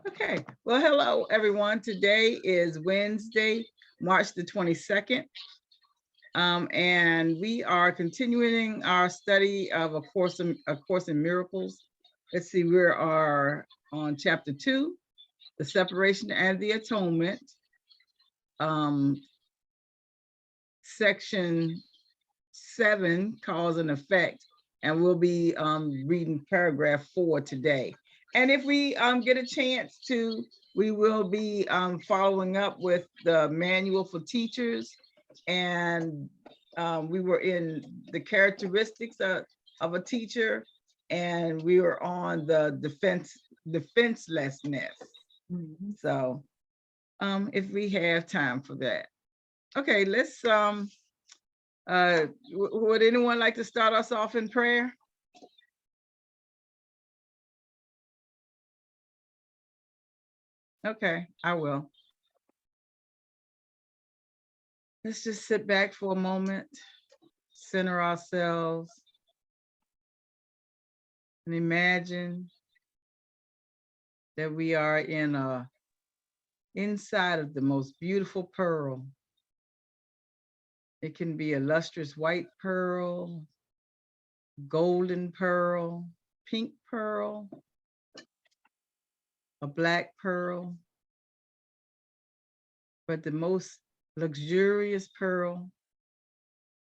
Okay, well, hello, everyone. Today is Wednesday, March the 22nd, and we are continuing our study of A Course in Miracles. Let's see, we are on chapter 2, the separation and the atonement, section 7, cause and effect, and we'll be reading paragraph 4 today. And if we get a chance to, we will be following up with the manual for teachers, and we were in the characteristics of a teacher, and we were on the defenselessness. So if we have time for that. Okay, let's would anyone like to start us off in prayer? Okay, I will. Let's just sit back for a moment, center ourselves, and imagine that we are inside of the most beautiful pearl. It can be a lustrous white pearl, golden pearl, pink pearl, a black pearl, but the most luxurious pearl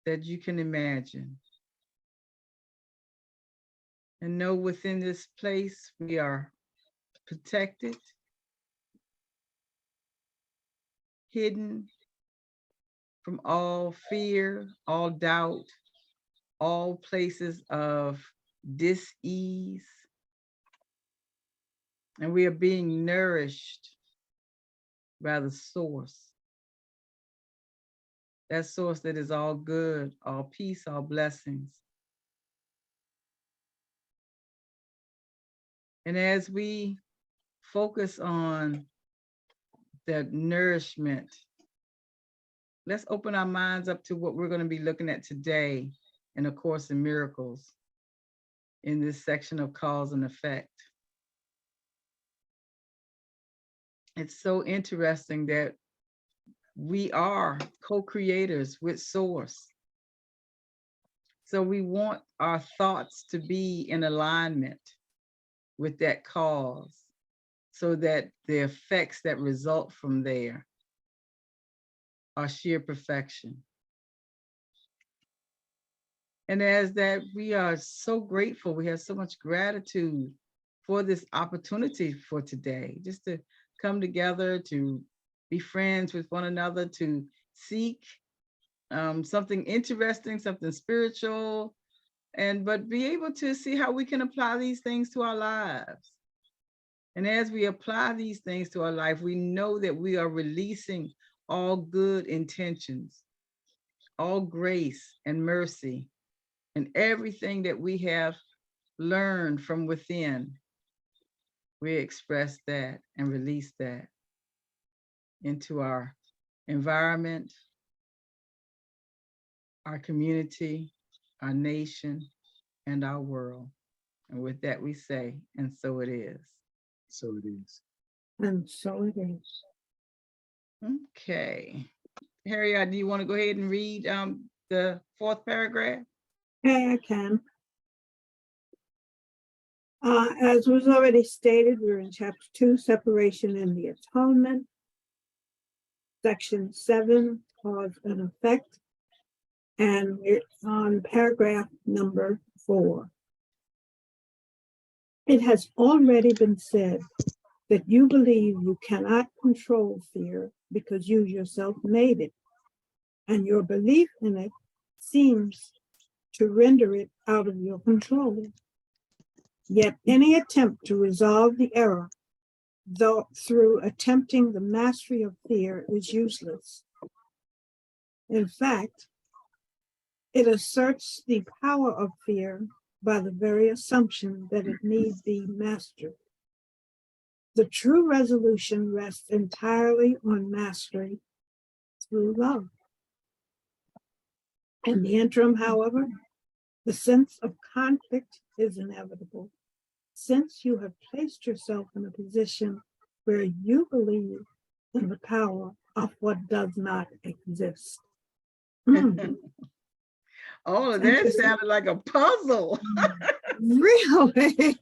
that you can imagine. And know within this place we are protected, hidden from all fear, all doubt, all places of dis-ease. And we are being nourished by the source. That source that is all good, all peace, all blessings. And as we focus on the nourishment, let's open our minds up to what we're going to be looking at today in A Course in Miracles in this section of cause and effect. It's so interesting that we are co-creators with Source. So we want our thoughts to be in alignment with that cause so that the effects that result from there are sheer perfection. And as that, we are so grateful. We have so much gratitude for this opportunity for today, just to come together, to be friends with one another, to seek something interesting, something spiritual, but be able to see how we can apply these things to our lives. And as we apply these things to our life, we know that we are releasing all good intentions, all grace and mercy, and everything that we have learned from within. We express that and release that into our environment, our community, our nation, and our world. And with that we say, and so it is. So it is. And so it is. Okay. Harriet, do you want to go ahead and read the 4th paragraph? Okay, I can. As was already stated, we're in chapter 2, separation and the atonement, section 7, cause and effect, and we're on paragraph number 4. It has already been said that you believe you cannot control fear because you yourself made it, and your belief in it seems to render it out of your control. Yet any attempt to resolve the error, though through attempting the mastery of fear, is useless. In fact, it asserts the power of fear by the very assumption that it need be mastered. The true resolution rests entirely on mastery through love. In the interim, however, the sense of conflict is inevitable, since you have placed yourself in a position where you believe in the power of what does not exist. Mm, All of it's that interesting. sounded like a puzzle. Really?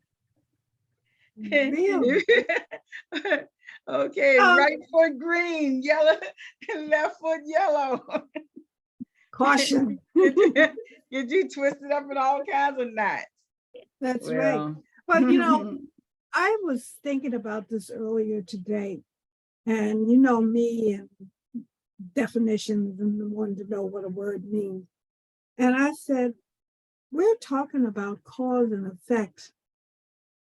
Really? Okay, Um, right foot green, yellow, left foot yellow. caution. Get you twisted up in all kinds of knots. That's right. Well, But you know, I was thinking about this earlier today, and you know me and definitions and wanting to know what a word means. And I said, we're talking about cause and effect,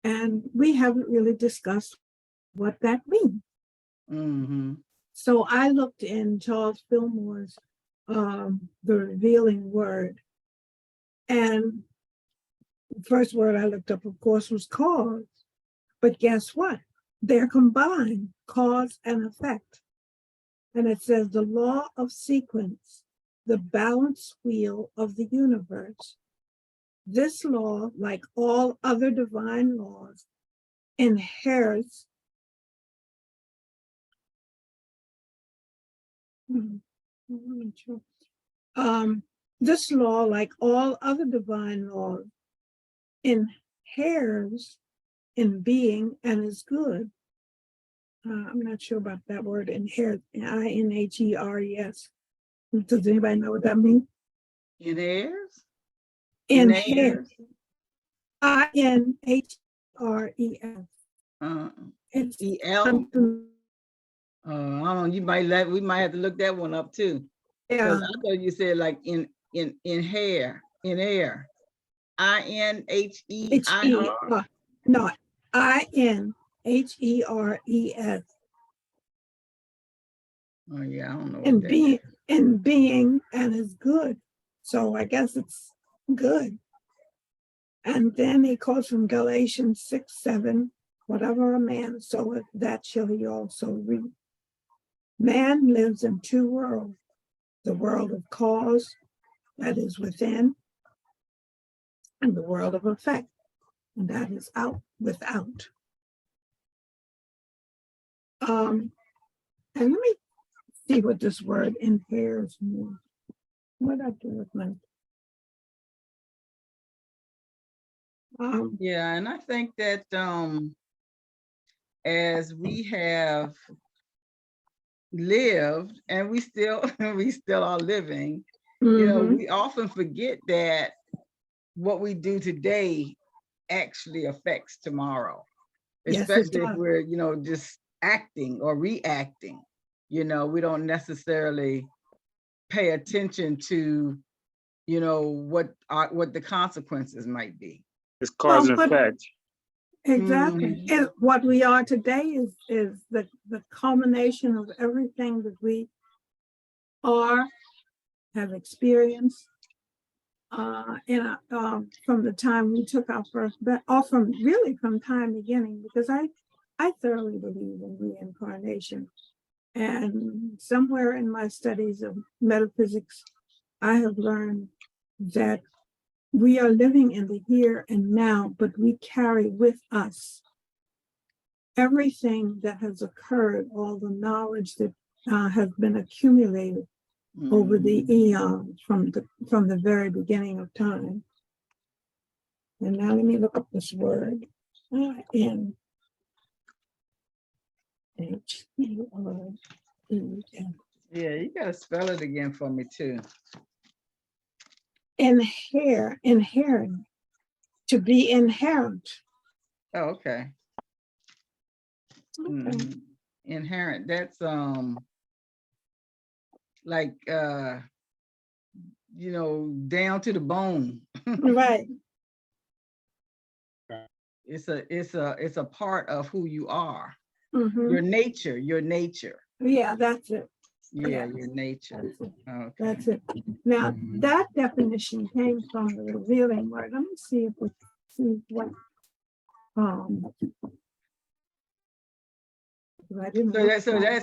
and we haven't really discussed what that means. mhm. So I looked in Charles Fillmore's The Revealing Word, and the first word I looked up, of course, was cause. But guess what? They're combined, cause and effect. And it says the law of sequence, the balance wheel of the universe. This law, like all other divine laws, inherits. This law, like all other divine laws, inheres in being and is good. I'm not sure about that word, inherit, I-N-H-E-R-E-S. Does anybody know what that means? Inheres? Inherit, Inheres? I-N-H-R-E-S. It's E-L? I don't know, we might have to look that one up too. Because yeah, I thought you said like in hair, in air. I-N-H-E-I-R? no, I-N-H-E-R-E-S. Oh yeah, I don't know what And that is. being and is good. So I guess it's good. And then he quotes from Galatians 6:7, whatever a man soweth, that shall he also reap. Man lives in two worlds, the world of cause that is within, and the world of effect, and that is out without. And let me see what this word inheres means. What I do with my Yeah, and I think that as we have lived and we still we still are living, you know, we often forget that what we do today actually affects tomorrow, yes, it especially if does. we're, you know, just acting or reacting. You know, we don't necessarily pay attention to, you know, what the consequences might be. It's cause and But effect. exactly. And what we are today is the culmination of everything that we are, have experienced, from the time we took our first breath, or from time beginning, because I thoroughly believe in reincarnation. And somewhere in my studies of metaphysics, I have learned that we are living in the here and now, but we carry with us everything that has occurred, all the knowledge that has been accumulated over the eons from the very beginning of time. And now let me look up this word. I-N-H-E-R-E-S. Yeah, you gotta spell it again for me too. Inherent, to be inherent. Oh, okay. Okay. Inherent. That's like you know, down to the bone. Right. It's a part of who you are. Mm-hmm. Your nature. Yeah, that's it. Yeah, your nature. That's it. Okay. That's it. Now that definition came from the Revealing Word. Let me see if we see what.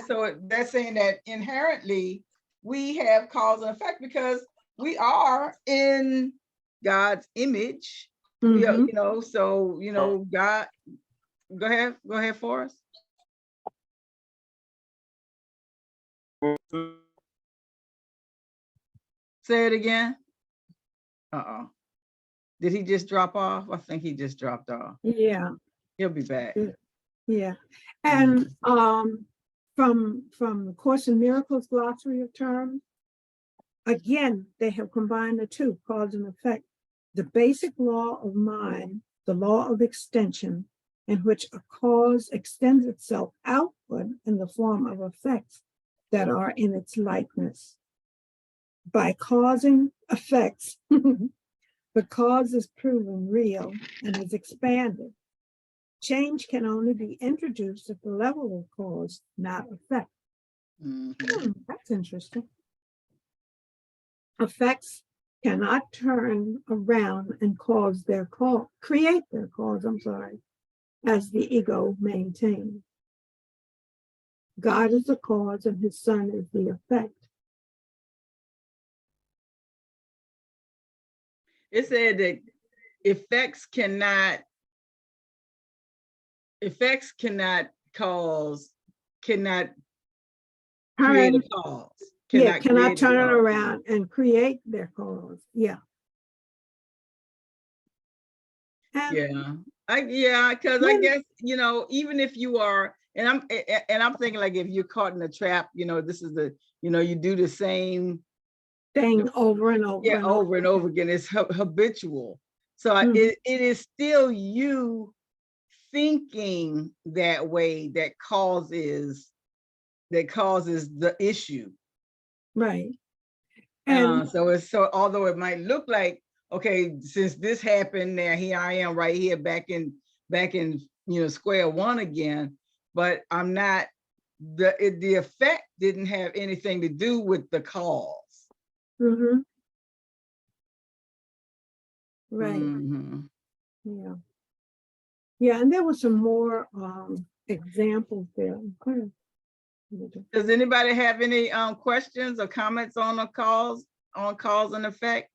So that's saying that inherently we have cause and effect because we are in God's image. We are, you know, so you know, God. Go ahead, Forrest. Say it again. Uh-oh. Did he just drop off? I think he just dropped off. Yeah. He'll be back. Yeah. And from the Course in Miracles glossary of terms, again, they have combined the two, cause and effect. The basic law of mind, the law of extension, in which a cause extends itself outward in the form of effects that are in its likeness. By causing effects, the cause is proven real and is expanded. Change can only be introduced at the level of cause, not effect. That's interesting. Effects cannot turn around and create their cause, as the ego maintains. God is the cause and his son is the effect. It said that effects cannot create a cause. Cannot turn it around and create their cause. Yeah. And Because I guess, even if you are, and I'm thinking, like, if you're caught in a trap, this is you do the same thing over and over. Yeah, over and over again. It's habitual. So it is still you thinking that way that causes the issue. Right. And so although it might look like, okay, since this happened, now here I am right here back in square one again, but I'm not, the effect didn't have anything to do with the cause. Right. Yeah. Yeah, and there were some more examples there. Does anybody have any questions or comments on cause and effect?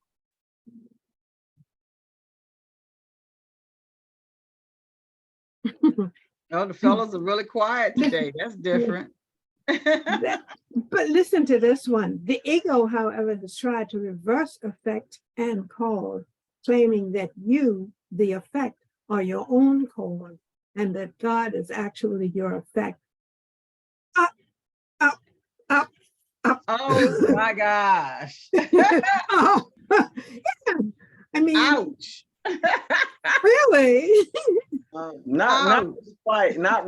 Oh, the fellows are really quiet today. That's different. But listen to this one. The ego, however, has tried to reverse effect and cause, claiming that you, the effect, are your own cause, and that God is actually your effect. Up, up, up, up. Oh my gosh. Oh, yeah. I mean, ouch. Really? Not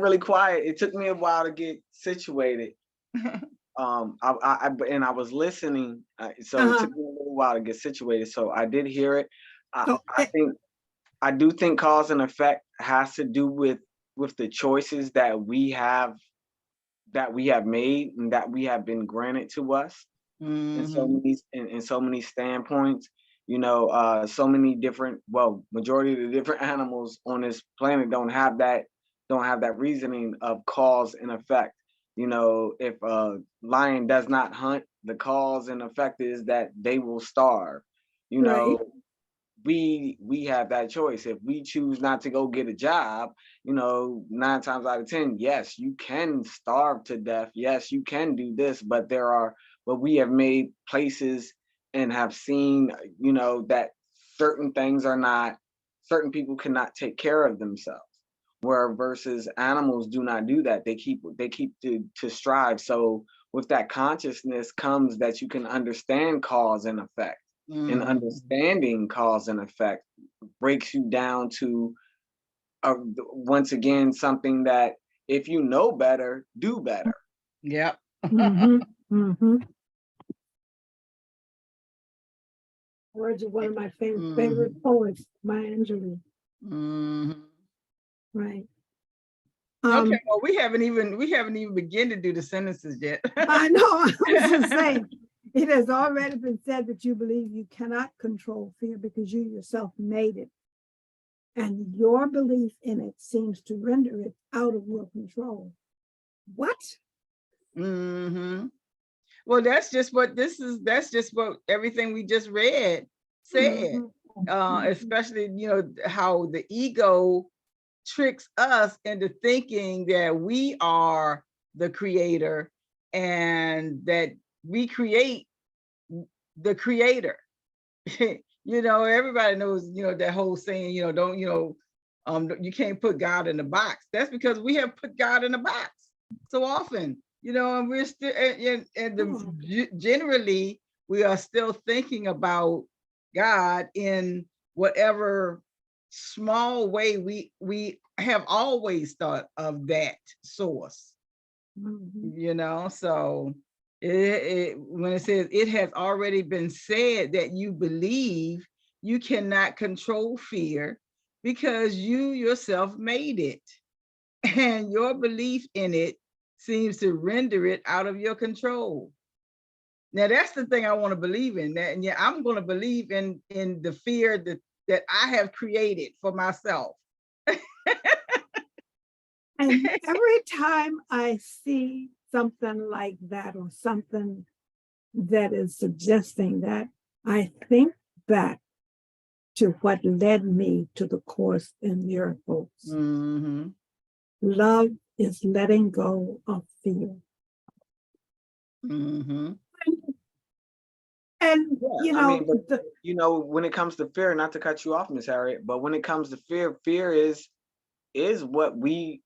really quiet. It took me a while to get situated. I was listening, so it took me a little while to get situated. So I did hear it. I do think cause and effect has to do with the choices that we have made and that we have been granted to us in so many standpoints. So many different, majority of the different animals on this planet don't have that reasoning of cause and effect. If a lion does not hunt, the cause and effect is that they will starve. Right. We have that choice. If we choose not to go get a job, 9 times out of 10, yes, you can starve to death. Yes, you can do this, but we have made places and have seen, that certain people cannot take care of themselves. Where versus animals do not do that. They keep to strive. So with that consciousness comes that you can understand cause and effect. And understanding cause and effect breaks you down to once again something that if you know better, do better. Yep. Words of one of my favorite poets, Maya Angelou. Right. Okay, well, we haven't even begun to do the sentences yet. I know. I was just saying, it has already been said that you believe you cannot control fear because you yourself made it, and your belief in it seems to render it out of your control. What? Well, that's just what everything we just read said. Especially, how the ego tricks us into thinking that we are the creator and that we create the creator. You know, everybody knows, you know, that whole saying, you know, don't, you know, you can't put God in a box. That's because we have put God in a box so often, you know, and we're still, generally, we are still thinking about God in whatever small way we have always thought of that source, you know. So when it says it has already been said that you believe, you cannot control fear because you yourself made it, and your belief in it seems to render it out of your control. Now that's the thing I want to believe in. That, and yeah, I'm going to believe in the fear that I have created for myself. And every time I see something like that, or something that is suggesting that, I think back to what led me to the Course in Miracles. Love is letting go of fear. And you know, I mean, but, you know, when it comes to fear, not to cut you off, Miss Harriet, but when it comes to fear, fear is what we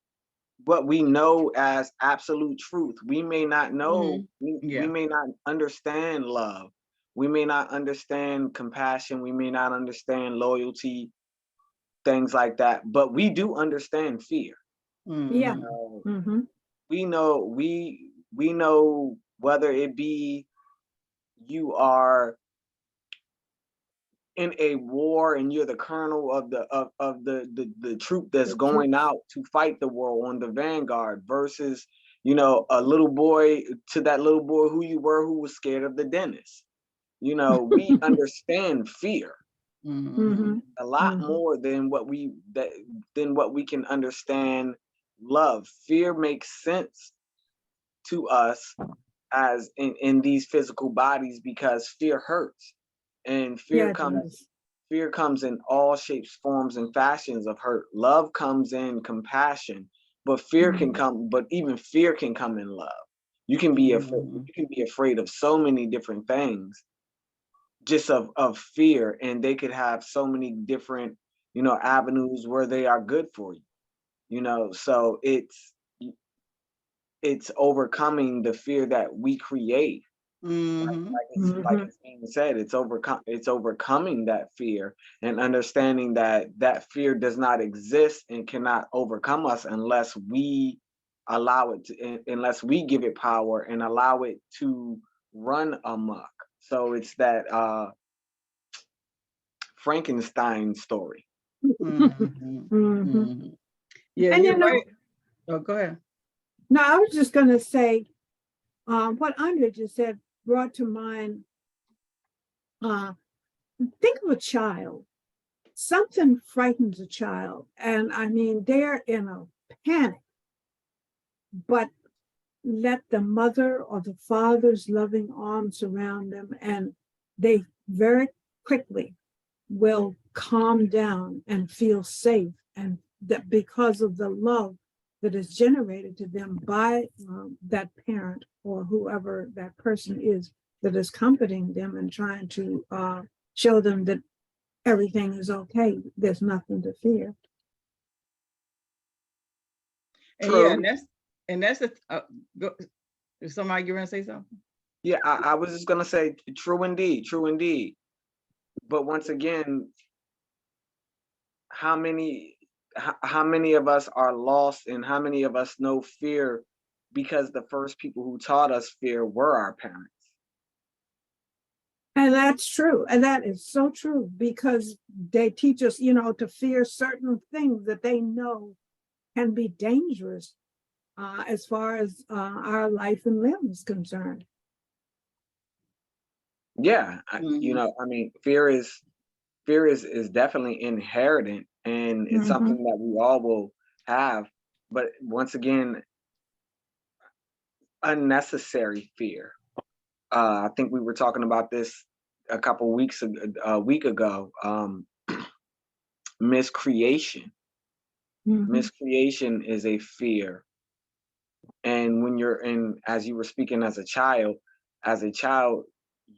know as absolute truth. We may not know, we may not understand love. We may not understand compassion. We may not understand loyalty, things like that, but we do understand fear. Yeah. We know whether it be you are in a war and you're the colonel of the troop that's going out to fight the war on the vanguard, versus, you know, a little boy, to that little boy who you were, who was scared of the dentist. You know, we understand fear a lot more than what we can understand love. Fear makes sense to us as in these physical bodies because fear hurts, and fear comes in all shapes, forms, and fashions of hurt. Love comes in compassion, but fear can come, but even fear can come in love. You can be afraid of so many different things, just of fear, and they could have so many different, you know, avenues where they are good for you, you know. So it's overcoming the fear that we create. Like it's being said, it's overcoming that fear and understanding that that fear does not exist and cannot overcome us unless we allow it to, unless we give it power and allow it to run amok. So it's that Frankenstein story. Yeah, And you're right. Oh, go ahead. No, I was just going to say, what Andre just said brought to mind, think of a child. Something frightens a child, and I mean, they're in a panic, but let the mother or the father's loving arms surround them, and they very quickly will calm down and feel safe, and that because of the love that is generated to them by that parent or whoever that person is that is comforting them and trying to show them that everything is okay. There's nothing to fear. And yeah, and that's is somebody going to say something? Yeah, I was just gonna say, true indeed, true indeed. But once again, how many of us are lost, and how many of us know fear because the first people who taught us fear were our parents? And that's true. And that is so true, because they teach us, you know, to fear certain things that they know can be dangerous as far as our life and limb is concerned. Yeah, you know, I mean, fear is definitely inherent, and it's something that we all will have. But once again, unnecessary fear. I think we were talking about this a week ago. Miscreation. Miscreation is a fear And when you're in, as you were speaking as a child,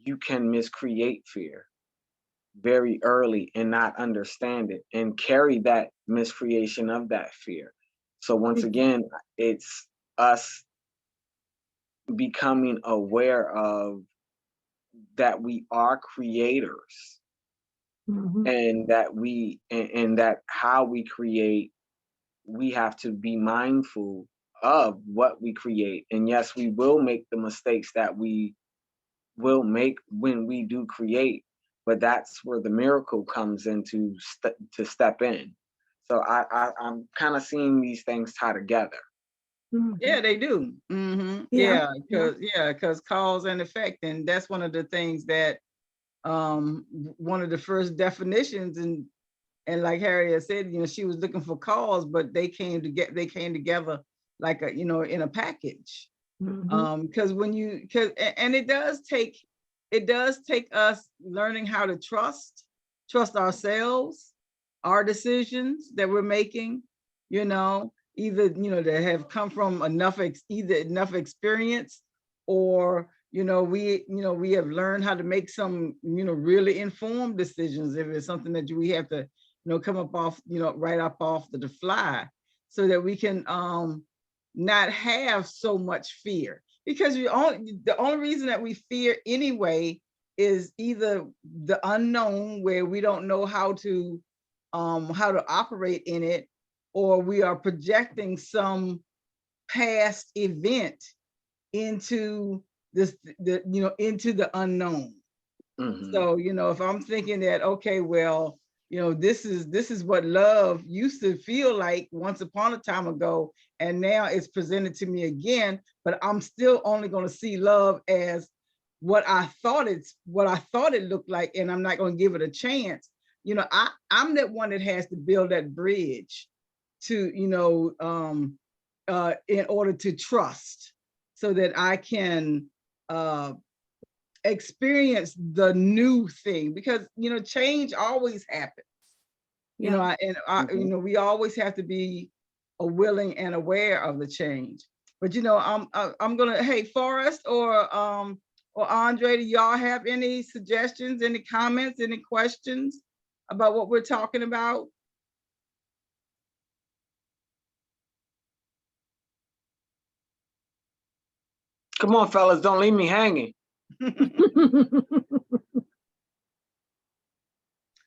you can miscreate fear very early and not understand it and carry that miscreation of that fear. So once again, it's us becoming aware of that we are creators, and that how we create, we have to be mindful of what we create. And yes, we will make the mistakes that we will make when we do create, but that's where the miracle comes in to step in. So I'm kind of seeing these things tie together. Yeah, they do. Yeah. Yeah, because cause and effect, and that's one of the things that one of the first definitions, and like Harriet said, she was looking for cause, but they came together like a, in a package. Because and it does take us learning how to trust ourselves, our decisions that we're making, either, that have come from either enough experience, or, we have learned how to make some, really informed decisions if it's something that we have to, come up off, right up off the fly, so that we can not have so much fear. Because the only reason that we fear anyway is either the unknown, where we don't know how to operate in it, or we are projecting some past event into into the unknown. So, if I'm thinking that, okay, well, this is what love used to feel like once upon a time ago, and now it's presented to me again, but I'm still only going to see love as what I thought it looked like, and I'm not going to give it a chance. I'm that one that has to build that bridge to, in order to trust, so that I can experience the new thing, because change always happens. We always have to be willing and aware of the change. But I'm gonna, hey, Forrest or Andre, do y'all have any suggestions, any comments, any questions about what we're talking about? Come on, fellas, don't leave me hanging.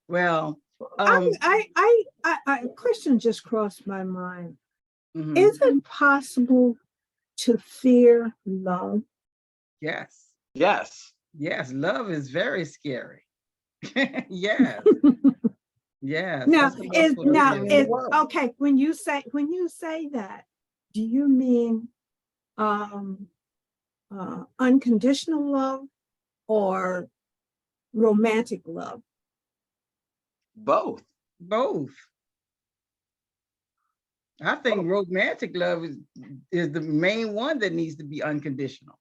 Well, a question just crossed my mind. Is it possible to fear love? Yes. Yes. Yes, love is very scary. Yes. Yes. Now, Okay. When you say that, do you mean unconditional love or romantic love? Both. I think romantic love is the main one that needs to be unconditional.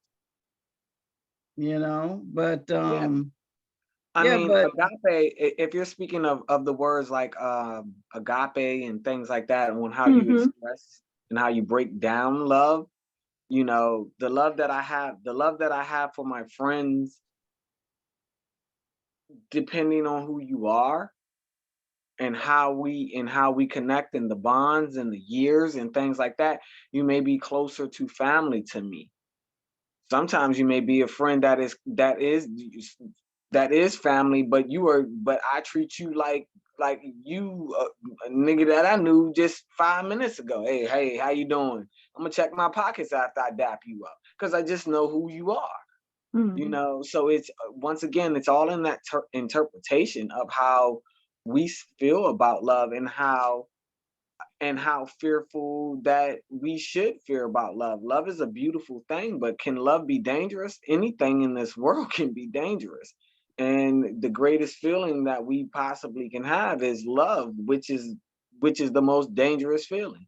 But agape, if you're speaking of the words like agape and things like that, and on how you express and how you break down love, the love that I have for my friends, depending on who you are and how we connect, and the bonds and the years and things like that, you may be closer to family to me. Sometimes you may be a friend that is family, but I treat you like you a nigga that I knew just 5 minutes ago. Hey, how you doing? I'm gonna check my pockets after I dap you up, because I just know who you are. So it's once again, it's all in that interpretation of how we feel about love, and how fearful that we should fear about love. Love is a beautiful thing, but can love be dangerous? Anything in this world can be dangerous. And the greatest feeling that we possibly can have is love, which is the most dangerous feeling.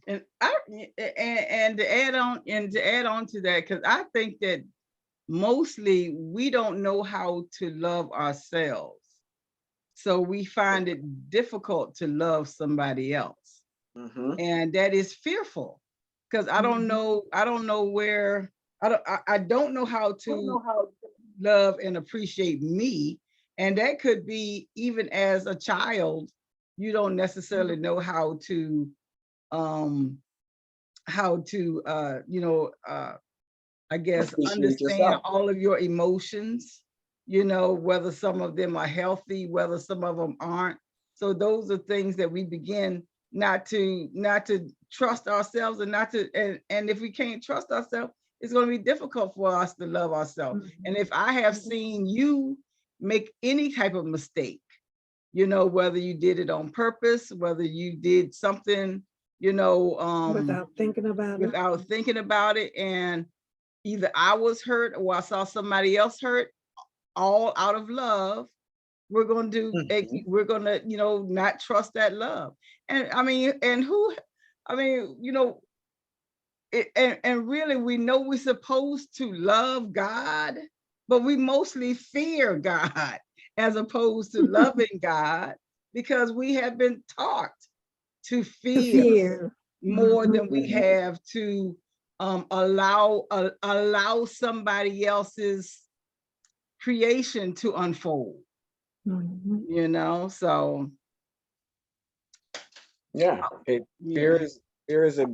And to add on to that, because I think that mostly we don't know how to love ourselves. So we find it difficult to love somebody else. And that is fearful. because I don't know where, I don't know how to love and appreciate me. And that could be even as a child, you don't necessarily know how to I guess Appreciate understand yourself. all of your emotions, whether some of them are healthy, whether some of them aren't. So those are things that we begin not to trust ourselves, and not to, and if we can't trust ourselves, it's going to be difficult for us to love ourselves. And if I have seen you make any type of mistake, whether you did it on purpose, whether you did something, Without thinking about it, and either I was hurt or I saw somebody else hurt, all out of love, we're going to we're going to, not trust that love. And I mean, and really, we know we're supposed to love God, but we mostly fear God as opposed to loving God, because we have been taught to to fear fear. more than we have to allow somebody else's creation to unfold. So Yeah, yeah. fear is a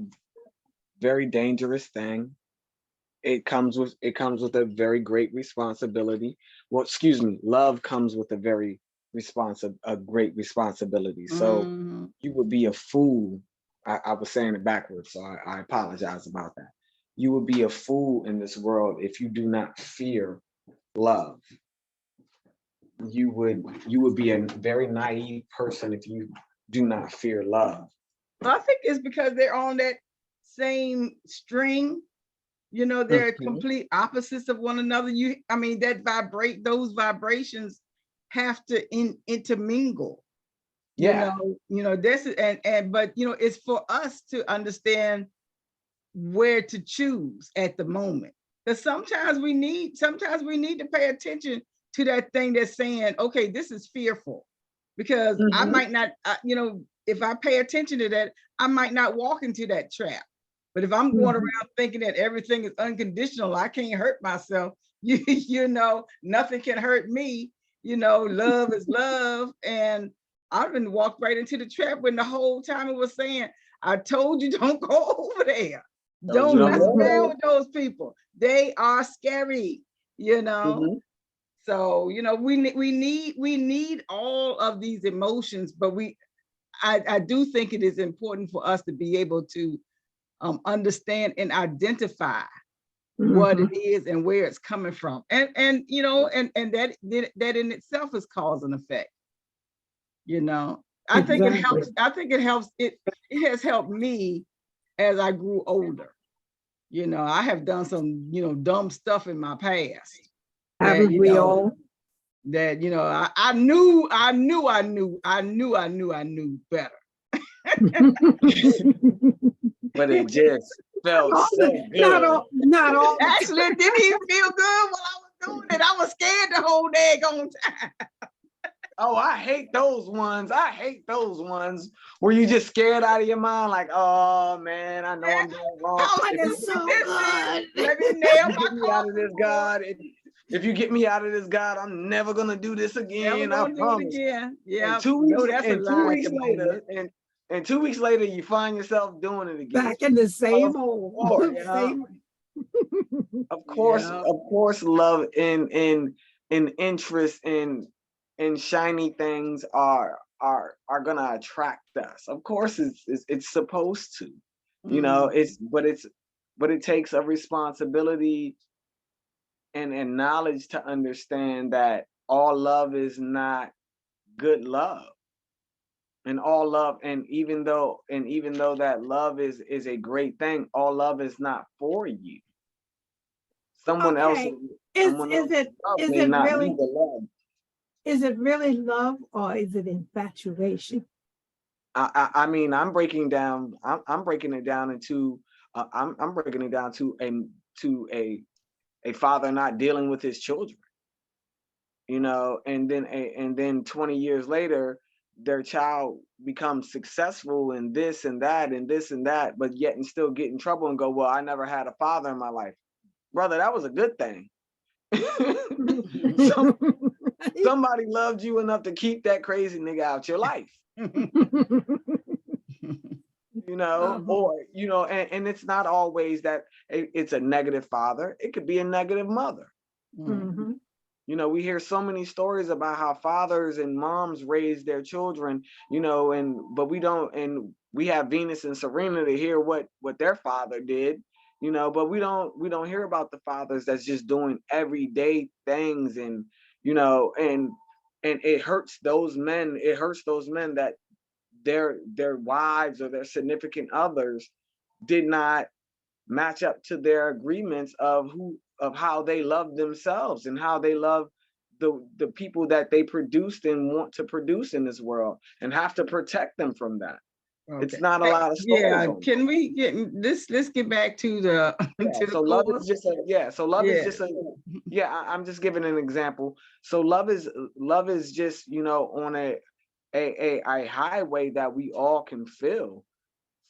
very dangerous thing. It comes with a very great responsibility. Well, excuse me, love comes with a great responsibility. So you would be a fool. I was saying it backwards, so I apologize about that. You would be a fool in this world if you do not fear love. You would be a very naive person if you do not fear love. Well, I think it's because they're on that same string. They're complete opposites of one another. Those vibrations have to intermingle. Yeah. This is, but it's for us to understand where to choose at the moment. Because sometimes we need to pay attention to that thing that's saying, okay, this is fearful, because I might not, if I pay attention to that, I might not walk into that trap. But if I'm going around thinking that everything is unconditional, I can't hurt myself, nothing can hurt me, love is love. And I've been walked right into the trap when the whole time it was saying, I told you, don't go over there. Don't mess around with those people. They are scary, So, we need all of these emotions, but I do think it is important for us to be able to understand and identify what it is and where it's coming from. And that in itself is cause and effect. I think it helps. It has helped me as I grew older. I have done some, dumb stuff in my past that, we all? I knew better. But it just felt so good. Not all. Actually, it didn't even feel good while I was doing it. I was scared the whole daggone time. Oh, I hate those ones. I hate those ones where you just scared out of your mind, like, oh man, I know I'm doing wrong. It's so good. Let me nail my get me out of this, God. If you get me out of this, God, I'm never gonna do this again. I promise. Yeah. And 2 weeks, later, and 2 weeks later, you find yourself doing it again. Back in the same old. Of course, love and interest in shiny things are gonna attract us. Of course, it's supposed to, but it takes a responsibility and knowledge to understand that all love is not good love. And all love, and even though that love is a great thing, all love is not for you. Someone else is it really love. Is it really love, or is it infatuation? I mean, I'm breaking it down into I'm breaking it down to a father not dealing with his children, and then 20 years later, their child becomes successful in this and that and this and that, but yet and still get in trouble and go, well, I never had a father in my life. Brother, that was a good thing. Some, somebody loved you enough to keep that crazy nigga out your life. You know, or, you know, and it's not always that it's a negative father. It could be a negative mother. Mhm. You know, we hear so many stories about how fathers and moms raise their children, you know, but we don't, and we have Venus and Serena to hear what their father did, you know, but we don't hear about the fathers that's just doing everyday things, and, you know, and it hurts those men. It hurts those men that their wives or their significant others did not match up to their agreements of how they love themselves and how they love the people that they produced and want to produce in this world, and have to protect them from that. Okay. It's not a lot of stories Yeah, on can we get this? Let's get back to the to so the love core. is just a so love is Yeah. just a I'm just giving an example. So love is just, you know, on a highway that we all can feel.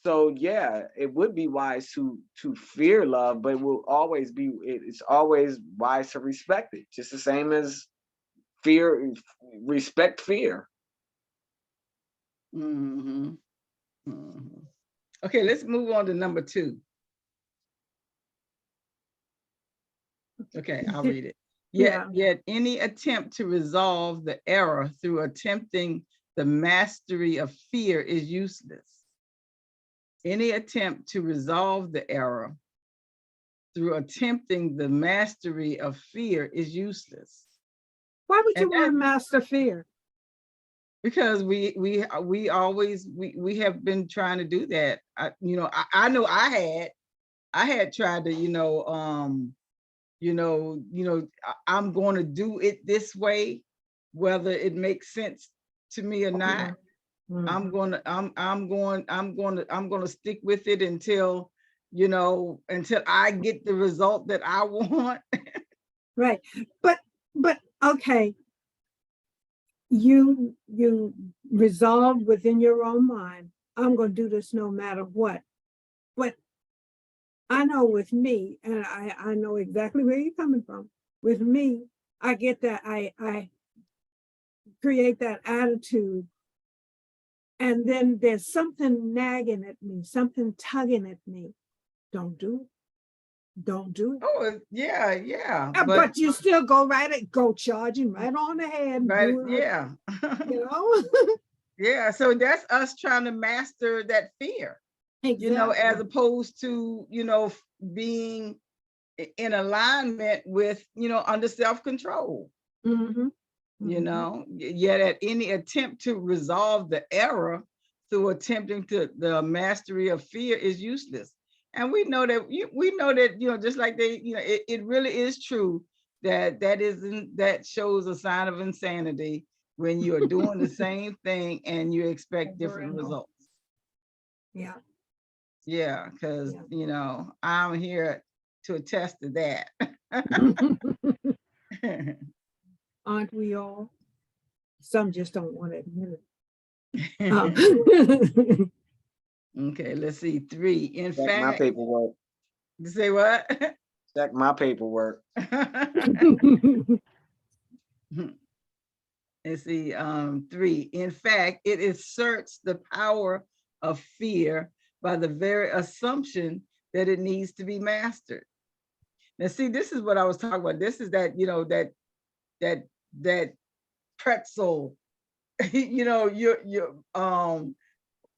So yeah, it would be wise to fear love, but it's always wise to respect it. Just the same as respect fear. Mhm. Mhm. Okay, let's move on to number 2. Okay, I'll read it. Yeah. Yet any attempt to resolve the error through attempting the mastery of fear is useless. Any attempt to resolve the error through attempting the mastery of fear is useless. Why would you And want to master fear? because we always we have been trying to do that. You know, I know I had tried to, I'm going to do it this way, whether it makes sense to me or not. I'm going to stick with it until, until I get the result that I want. Right. But okay, you resolved within your own mind, I'm going to do this no matter what. But I know with me, and I know exactly where you're coming from. With me, I get that I create that attitude, and then there's something nagging at me, something tugging at me. Don't do it. Don't do it. Oh, yeah. But you still go charging right on ahead and right, do it. yeah. You know? Yeah, so that's us trying to master that fear, Exactly. as opposed to, being in alignment with, under self-control. Mhm. Yet at any attempt to resolve the error through attempting to the mastery of fear is useless. And we know that just like it really is true that shows a sign of insanity when you're doing the same thing and you expect different results. Yeah. Yeah, because I'm here to attest to that. Aren't we all? Some just don't want to admit it. Okay, let's see. 3. In Check my fact, paperwork. you say what? Check my paperwork. Let's see. 3. In fact, it asserts the power of fear by the very assumption that it needs to be mastered. Now, see, this is what I was talking about. This is that, that pretzel, you're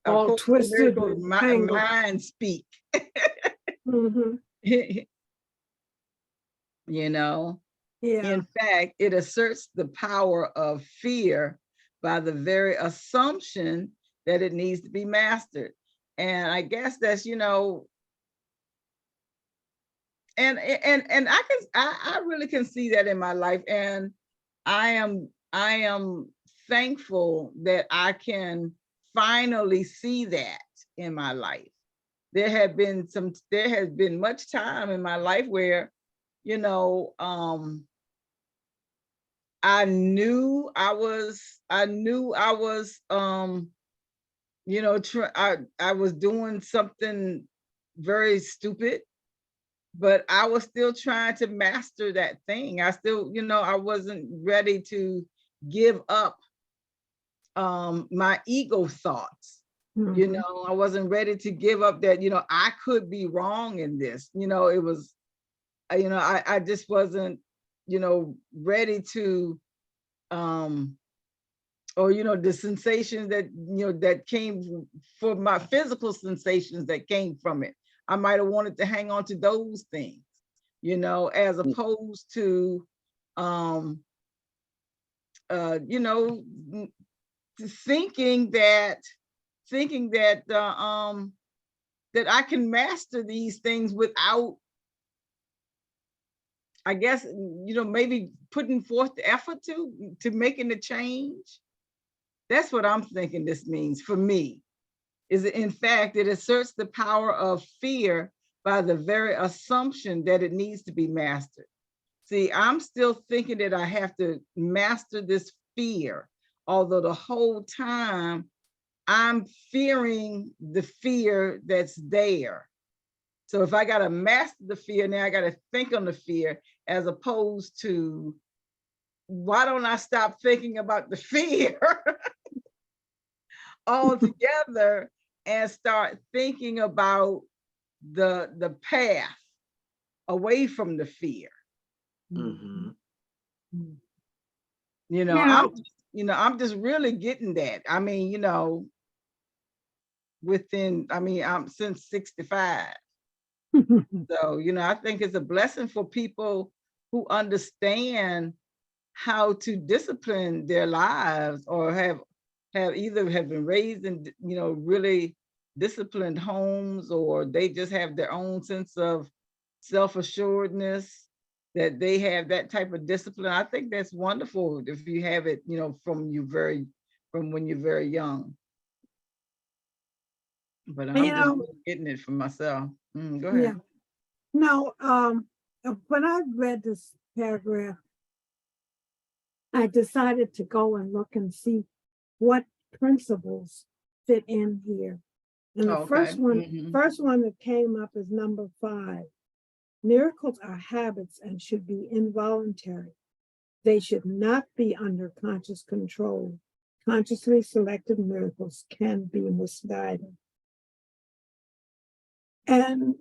All twisted miracles, and tangled. mind speak. Mhm. Yeah. In fact, it asserts the power of fear by the very assumption that it needs to be mastered. And I guess that's, and I really can see that in my life. And I am thankful that I can finally see that in my life. There has been much time in my life where, I knew I was, you know, I was doing something very stupid, but I was still trying to master that thing. I still, you know, I wasn't ready to give up my ego thoughts. You know, I wasn't ready to give up that, you know, I could be wrong in this. You know, it was, you know, I just wasn't, you know, ready to, or, you know, the sensations that, you know, that came for my physical sensations that came from it. I might have wanted to hang on to those things, you know, as opposed to, you know, thinking that, that I can master these things without, I guess, you know, maybe putting forth the effort to making the change. That's what I'm thinking this means for me. Is that in fact, it asserts the power of fear by the very assumption that it needs to be mastered. See, I'm still thinking that I have to master this fear, although the whole time I'm fearing the fear that's there. So if I got to master the fear, now I got to think on the fear, as opposed to, why don't I stop thinking about the fear altogether and start thinking about the path away from the fear. Mm-hmm. You know, I'm just really getting that. I mean, you know, I'm since 65. So, you know, I think it's a blessing for people who understand how to discipline their lives, or have been raised in, you know, really disciplined homes, or they just have their own sense of self-assuredness, that they have that type of discipline. I think that's wonderful if you have it, you know, from when you're very young. But I'm just really getting it for myself. Go ahead. Yeah. No, when I read this paragraph, I decided to go and look and see what principles fit in here. And the first one that came up is number 5. Miracles are habits and should be involuntary. They should not be under conscious control. Consciously selected miracles can be misguided. And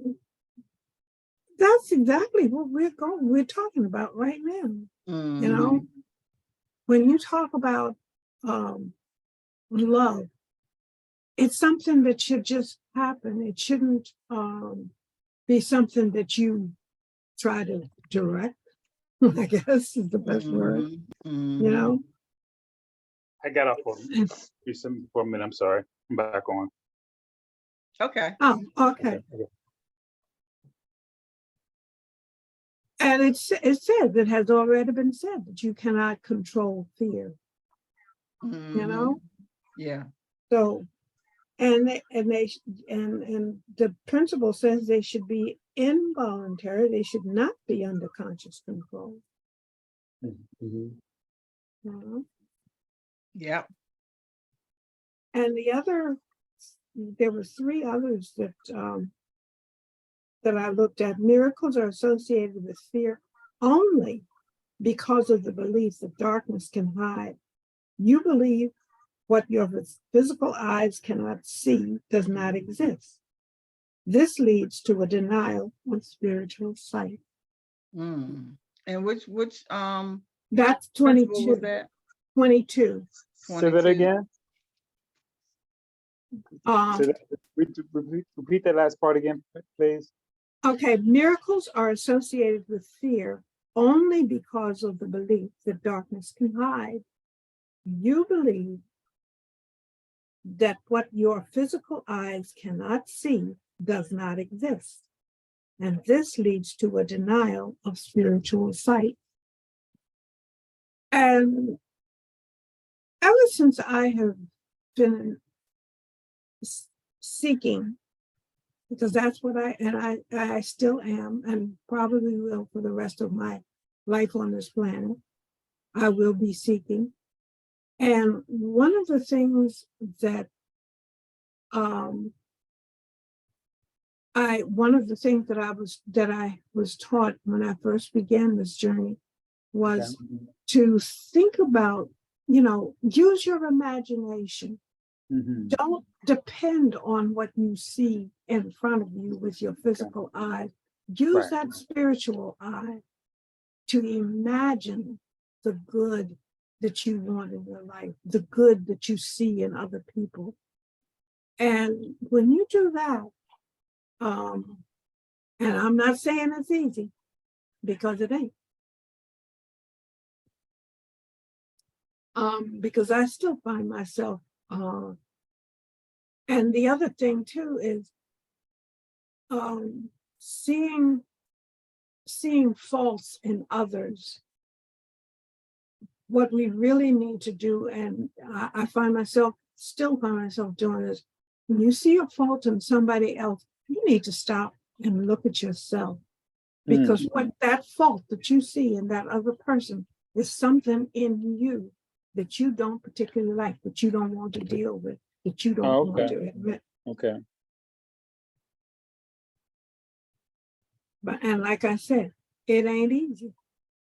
that's exactly what we're talking about right now. You know, when you talk about love, it's something that should just happen. It shouldn't be something that you try to direct, I guess is the best word, you know? I got off for a minute. I'm sorry. I'm back on. Okay. Oh, okay. And it says, it has already been said that you cannot control fear, you know? Yeah. So, and the principle says they should be involuntary. They should not be under conscious control. You know? Yep. And there were 3 others that I looked at. Miracles are associated with fear only because of the belief that darkness can hide. You believe what your physical eyes cannot see does not exist. This leads to a denial of spiritual sight. And which That's principle was 22. that? 22. Say that again. Repeat that last part again, please. Okay, miracles are associated with fear only because of the belief that darkness can hide. You believe that what your physical eyes cannot see does not exist. And this leads to a denial of spiritual sight. And ever since I have been seeking, because that's what I still am, and probably will for the rest of my life on this planet, I will be seeking. And one of the things that I was taught when I first began this journey was to think about, use your imagination. Don't depend on what you see in front of you with your physical eye. Use that spiritual eye to imagine the good that you want in your life, the good that you see in other people. And when you do that, and I'm not saying it's easy, because it ain't. Because I still find myself, and the other thing too is seeing faults in others. What we really need to do, and I still find myself doing this, when you see a fault in somebody else, you need to stop and look at yourself. Because what that fault that you see in that other person is something in you that you don't particularly like, that you don't want to deal with, that you don't want to admit. Okay. And like I said, it ain't easy.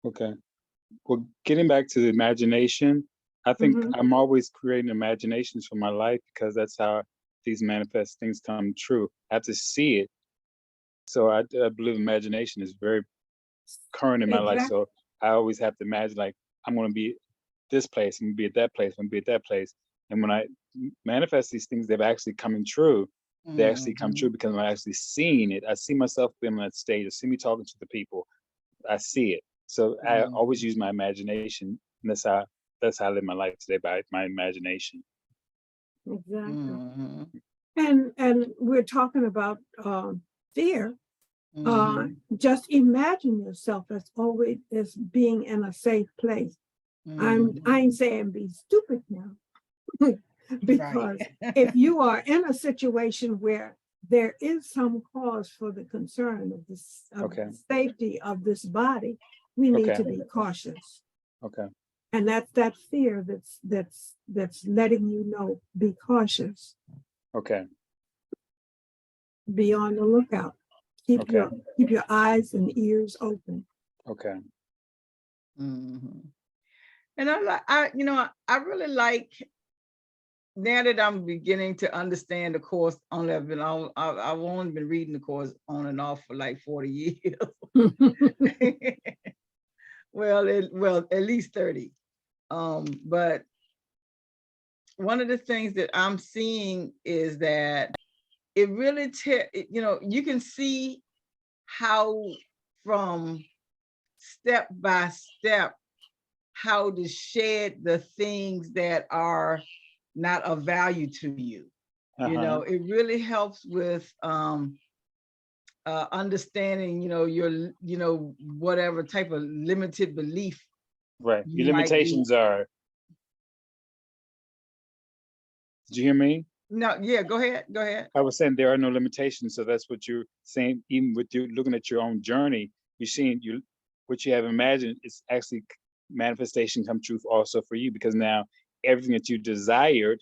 Okay. Well, getting back to the imagination, I think I'm always creating imaginations for my life, because that's how these manifest things come true. I have to see it. So I believe imagination is very current in my life. So I always have to imagine, like, I'm going to be this place, I'm going to be at that place, I'm going to be at that place. And when I manifest these things, they've actually coming true. They actually come true because I'm actually seeing it. I see myself being on that stage. I see me talking to the people. I see it. So I always use my imagination. And that's how I live my life today, by my imagination. Exactly. And we're talking about fear. Just imagine yourself as always as being in a safe place. I ain't saying be stupid now, because if you are in a situation where there is some cause for the concern of the safety of this body, we need to be cautious. And that's that fear that's letting you know, be cautious. Be on the lookout. Keep your eyes and ears open. And I really like, now that I'm beginning to understand the course, I've only been reading the course on and off for like 40 years. well, at least 30. But one of the things that I'm seeing is that it really, you can see how from step by step, how to shed the things that are not of value to you. It really helps with understanding, your, whatever type of limited belief. Your limitations are. Did you hear me? No, yeah, go ahead. I was saying there are no limitations. So that's what you're saying. Even with you looking at your own journey, you're seeing what you have imagined is actually manifestation come true also for you, because now everything that you desired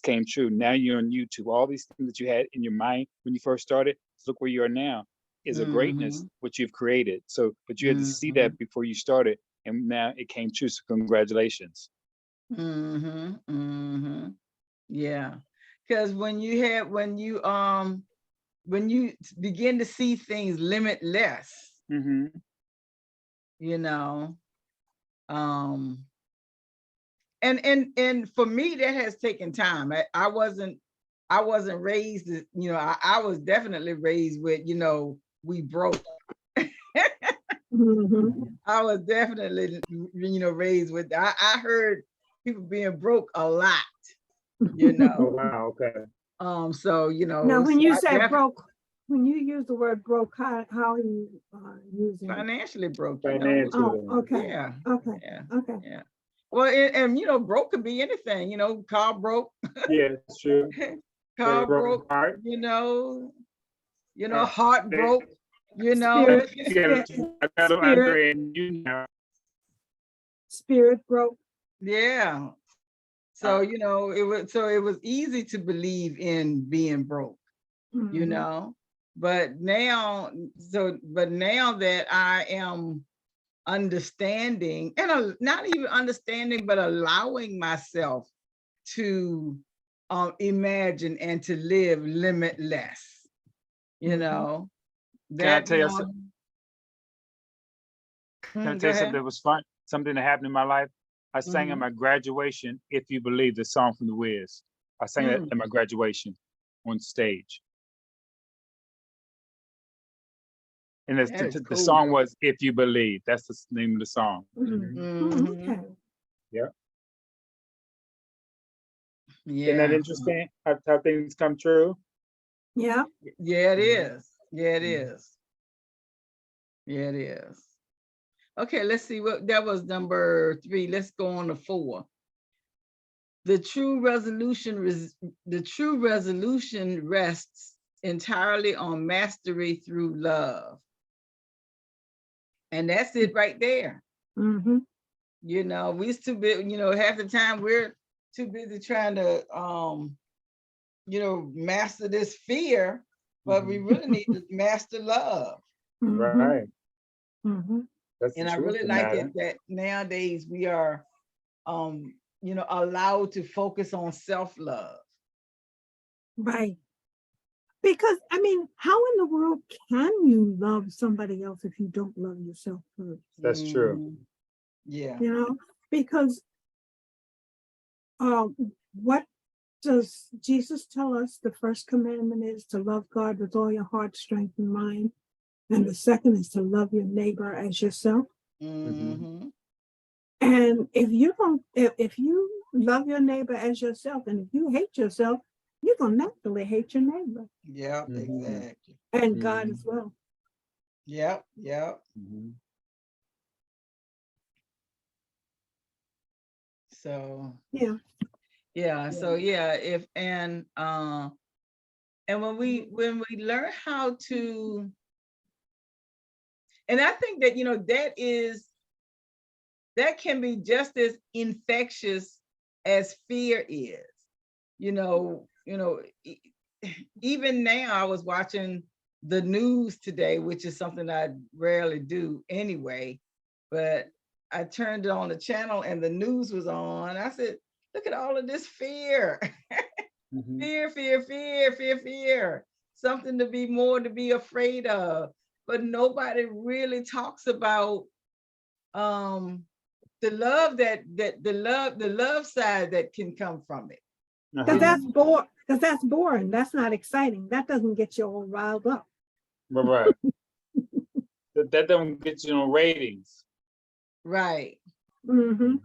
came true. Now you're on YouTube. All these things that you had in your mind when you first started, look where you are now, is a greatness what you've created. So, but you had to see that before you started, and now it came true. So congratulations. Yeah, because when you begin to see things limitless, and for me that has taken time. I wasn't raised, I was definitely raised with, we broke. I was definitely, raised with, I heard people being broke a lot, Oh, wow, okay. So, Now, when you say broke, when you use the word broke, how are you using it? Financially broke. Financially. Oh, okay. Yeah. Okay. Yeah. Okay. Yeah. Well, and broke could be anything. Car broke. Yeah, it's true. Car broke. Heart. Heart broke. Spirit. I got Andre and you now. spirit broke. Yeah. So, you know, it was easy to believe in being broke, you know, but now that I am understanding, and not even understanding, but allowing myself to imagine and to live limitless, you know, Can I that tell you now. Can I Go tell you something ahead. that was fun? Something that happened in my life. I sang at Mhm. my graduation, "If You Believe," the song from the Wiz. I sang it at my graduation on stage. And That is the cool. song was "If You Believe." That's the name of the song. Okay. Yeah. Isn't that Yeah. interesting? How things come true? Yeah. Yeah, it Mhm. is. Yeah, it Mhm. is. Yeah, it is. Okay, let's see what that was number 3. Let's go on to 4. The true resolution rests entirely on mastery through love. And that's it right there. You know, we too busy, you know, half the time we're too busy trying to you know, master this fear, but we really need to master love. Right. That's the And I truth really of the like it matter. that nowadays we are you know, allowed to focus on self-love. Right. Because I mean, how in the world can you love somebody else if you don't love yourself first? That's true. Yeah. You know, because what does Jesus tell us? The first commandment is to love God with all your heart, strength, and mind. And the second is to love your neighbor as yourself. Mm-hmm. And if you don't, if you love your neighbor as yourself, and if you hate yourself, you're gonna naturally hate your neighbor Yep, exactly. and God as well. Yep, yep. So Yeah. so yeah, if and when we learn how to, and I think that, you know, that can be just as infectious as fear is. You know, even now I was watching the news today, which is something I rarely do anyway, but I turned it on the channel and the news was on. I said, look at all of this fear. Fear. Something to be afraid of. But nobody really talks about the love the love side that can come from it. Because that's boring. That's not exciting. That doesn't get you all riled up. Right. That don't get you no ratings. Right. Mm-hmm.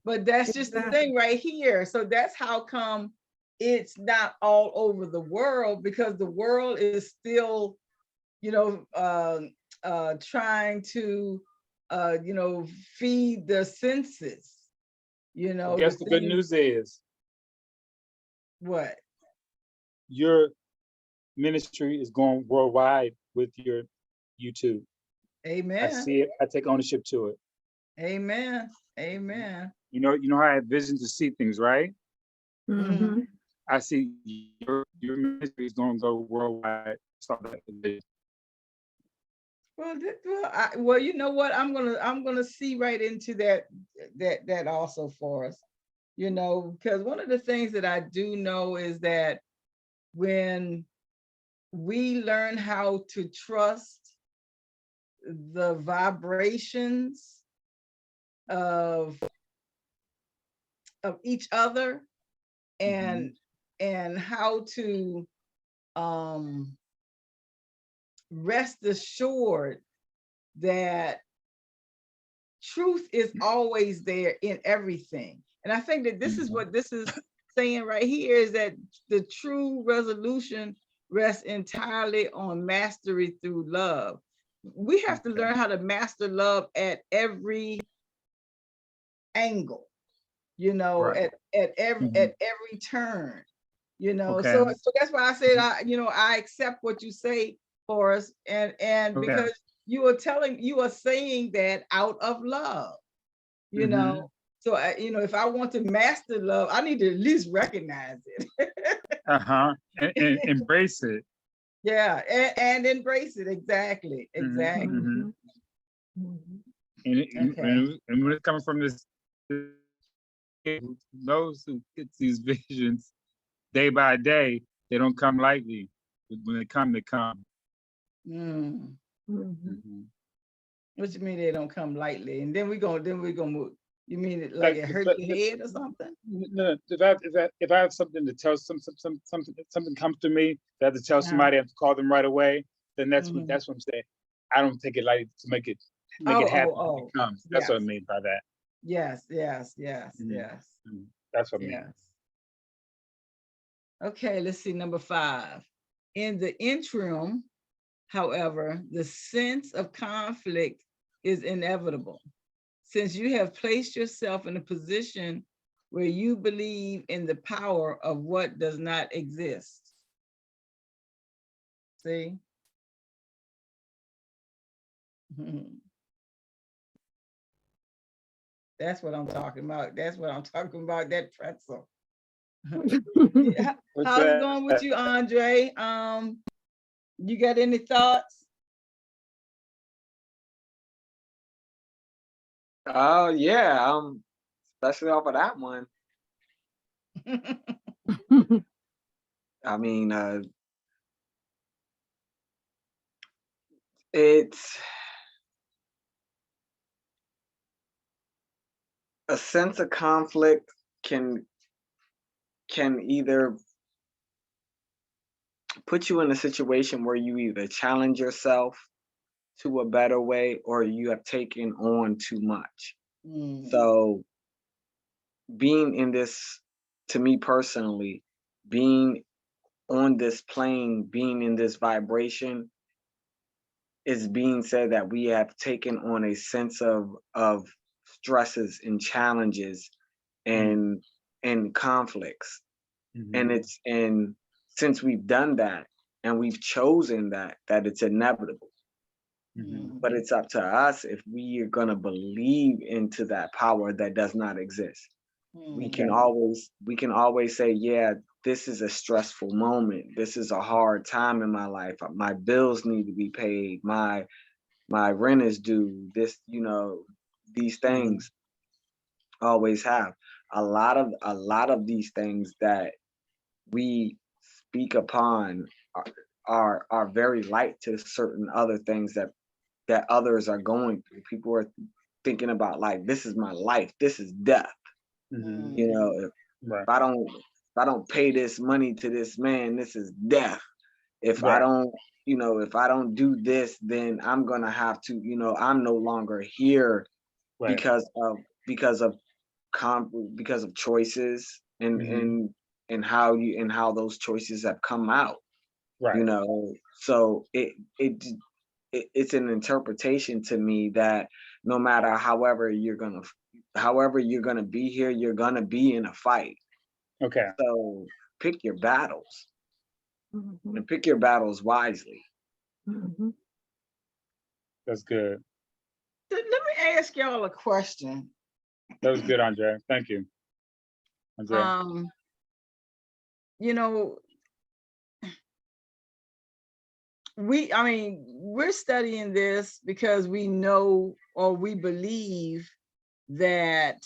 But that's just the thing right here. So that's how come it's not all over the world, because the world is still, you know, trying to, you know, feed the senses, you know, Guess the good things. news is What? your ministry is going worldwide with your YouTube. Amen. I see it. I take ownership to it. Amen. Amen. You know how I have vision to see things, right? Mm-hmm. I see your ministry is going to go worldwide. Start that vision. Well, you know what? I'm gonna see right into that also for us, you know, because one of the things that I do know is that when we learn how to trust the vibrations of each other, and how to rest assured that truth is always there in everything. And I think that this is what this is saying right here, is that the true resolution rests entirely on mastery through love. We have to learn how to master love at every angle, you know, Right. at every turn, you know. Okay. So that's why I said, I accept what you say, Forrest, and Okay. because you are saying that out of love. you know. So if I want to master love, I need to at least recognize it. And embrace it. Yeah, and embrace it. Exactly. Mhm. Okay. And when it's coming from this, those who get these visions day by day, they don't come lightly. When they come, they come. Mm. Mhm. What you mean they don't come lightly? And then we gonna move. You mean it like Like, it hurt your head or something? no, if I have something to tell, something comes to me that I have to tell somebody, I have to call them right away. Then that's what I'm saying. I don't take it lightly to make it happen when it comes. That's what I Yes. mean by that. Yes. That's what I mean. Yes. Okay, let's see number 5. In the interim, however, the sense of conflict is inevitable since you have placed yourself in a position where you believe in the power of what does not exist. See? That's what I'm talking about. That's what I'm talking about, that pretzel. Yeah. How's it going with you, Andre? You got any thoughts? Oh yeah, especially off of that one. I mean, it's a sense of conflict can either put you in a situation where you either challenge yourself to a better way or you have taken on too much. So being in this, to me personally, being on this plane, being in this vibration, is being said that we have taken on a sense of stresses and challenges and conflicts. And since we've done that and we've chosen that it's inevitable. But it's up to us if we are going to believe into that power that does not exist. We can always say, yeah, this is a stressful moment. This is a hard time in my life. My bills need to be paid. My rent is due. This, these things always have a lot of these things that we speak upon are very light to certain other things that others are going through. People are thinking about, like, this is my life, this is death. If I don't pay this money to this man, this is death. If I don't, if I don't do this, then I'm gonna have to, I'm no longer here because of choices and how those choices have come out. So it's an interpretation to me that no matter however you're gonna be here, you're gonna be in a fight. Okay. So pick your battles and pick your battles wisely. That's good. Let me ask y'all a question. That was good, Andre. Thank you, Andre. We're studying this because we know or we believe that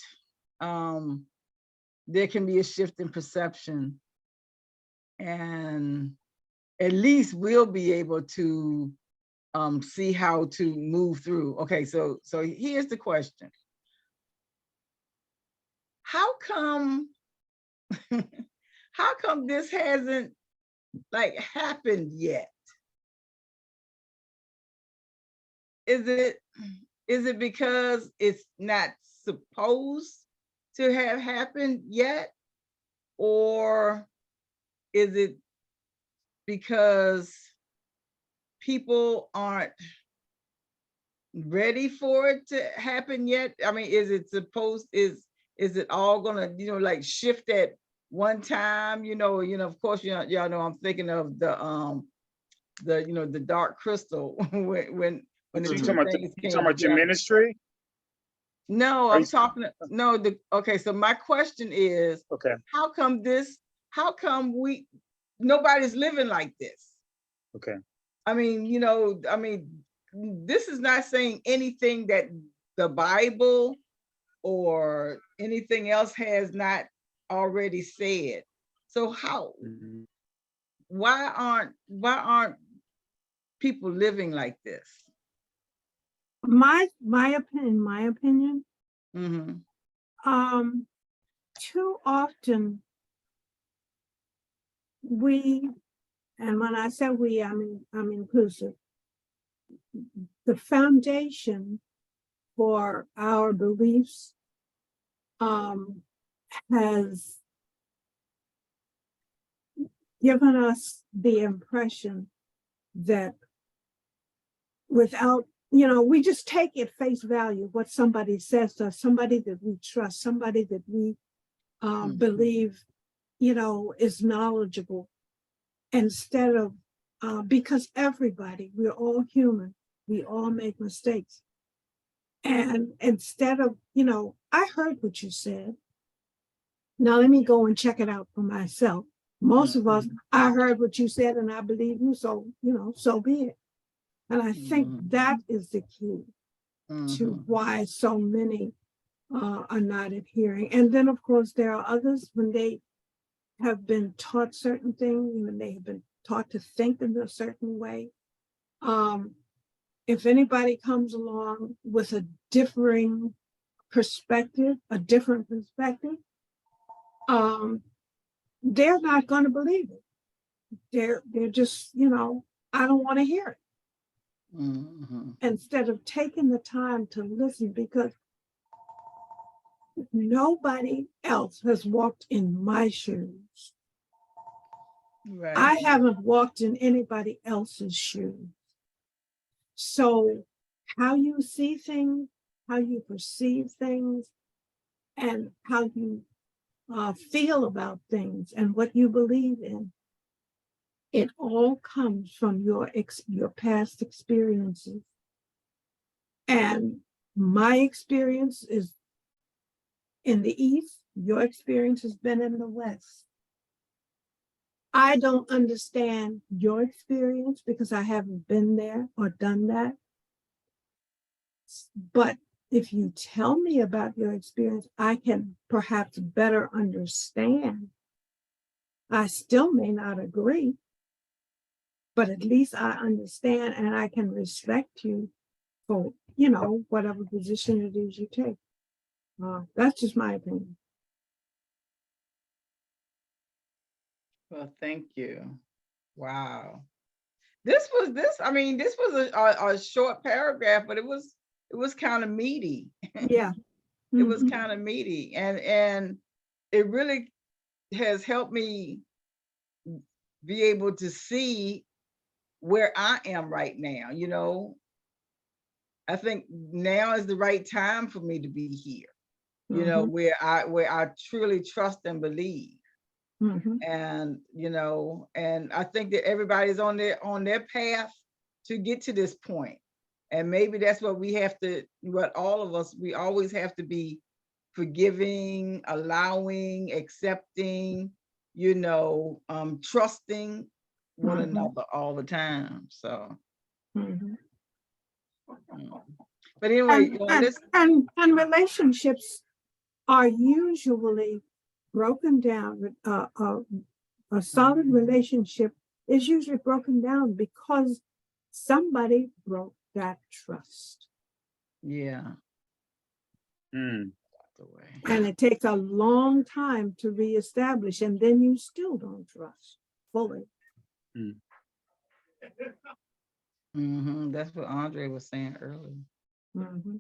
there can be a shift in perception, and at least we'll be able to see how to move through. Okay, so here's the question. How come this hasn't happened yet? Is it because it's not supposed to have happened yet? Or is it because people aren't ready for it to happen yet? I mean, is it all gonna shift at one time? Of course, y'all know I'm thinking of the dark crystal when the You two talking things about came your together. ministry? No, Are I'm you- talking, no, okay, so my question is, Okay. how come nobody's living like this? Okay. I mean, this is not saying anything that the Bible or anything else has not already said. So Mhm. why aren't people living like this? My opinion, Mm-hmm. too often we, and when I say we, I'm inclusive, the foundation for our beliefs has given us the impression that without, we just take at face value what somebody says to us, somebody that we trust, somebody that we believe, is knowledgeable, instead of, because we're all human, we all make mistakes. And instead of, I heard what you said. Now let me go and check it out for myself. Most of us, I heard what you said and I believe you, so, so be it. And I think that is the key to why so many are not adhering. And then, of course, there are others when they have been taught certain things, when they have been taught to think in a certain way. If anybody comes along with a different perspective, they're not going to believe it. They're just, I don't want to hear it. Instead of taking the time to listen, because nobody else has walked in my shoes. Right. I haven't walked in anybody else's shoes. So how you see things, how you perceive things, and how you feel about things and what you believe in, it all comes from your past experiences. And my experience is in the East, your experience has been in the West. I don't understand your experience because I haven't been there or done that. But if you tell me about your experience, I can perhaps better understand. I still may not agree, but at least I understand and I can respect you for, whatever position it is you take. That's just my opinion. Well, thank you. Wow. This was a short paragraph, but it was kind of meaty. Yeah. It was kind of meaty, and it really has helped me be able to see where I am right now. I think now is the right time for me to be here. Where I truly trust and believe. And and I think that everybody's on their path to get to this point. And maybe that's what all of us, we always have to be forgiving, allowing, accepting, trusting one another all the time. So but anyway, and relationships are usually broken down. A solid relationship is usually broken down because somebody broke that trust. Yeah. And it takes a long time to reestablish, and then you still don't trust fully. That's what Andre was saying earlier.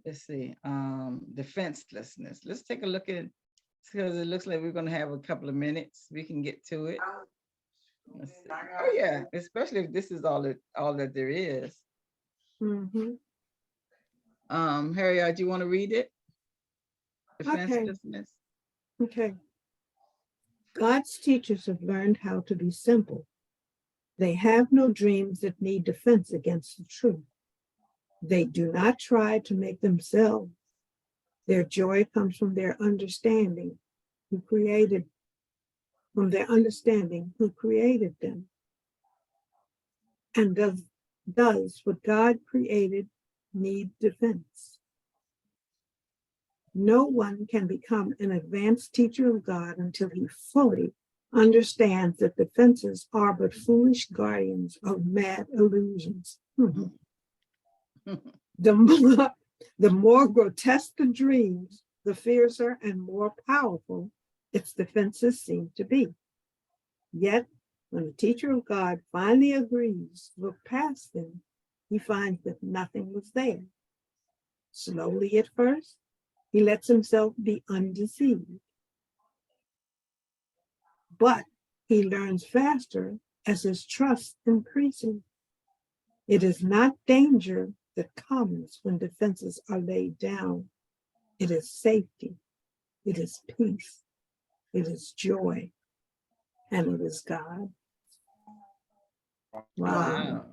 Let's see. Defenselessness. Let's take a look at it, because it looks like we're going to have a couple of minutes. We can get to it. Oh yeah, especially if this is all that there is. Harriet, do you want to read it? Defenselessness. Okay. God's teachers have learned how to be simple. They have no dreams that need defense against the truth. They do not try to make themselves Their joy comes from their understanding who created them, and does what God created need defense. No one can become an advanced teacher of God until he fully understands that defenses are but foolish guardians of mad illusions. The more grotesque the dreams, the fiercer and more powerful its defenses seem to be. Yet, when the teacher of God finally agrees to look past them, he finds that nothing was there. Slowly at first, he lets himself be undeceived. But he learns faster as his trust increases. It is not danger that comes when defenses are laid down. It is safety, it is peace, it is joy, and it is God. Wow.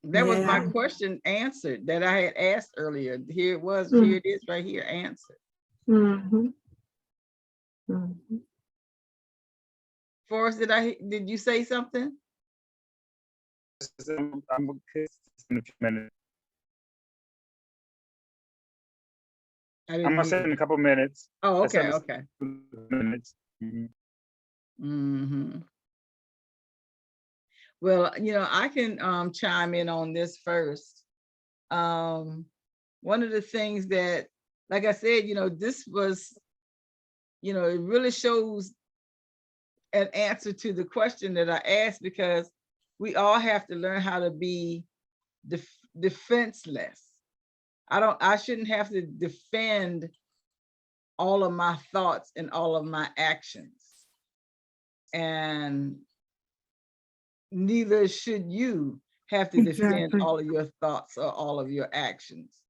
That was my Yeah. question answered that I had asked earlier. Here it was, Mm. here it is right here, answered. Mhm. Mhm. Forrest, did you say something? I'm in a few minutes. I I'm didn't gonna hear say in you. a couple minutes. Oh, I said okay, okay. minutes. Mhm. Mm-hmm. Well, I can chime in on this first. One of the things that, like I said, this was, it really shows an answer to the question that I asked, because we all have to learn how to be defenseless. I shouldn't have to defend all of my thoughts and all of my actions. And neither should you have to defend Exactly. all of your thoughts or all of your actions.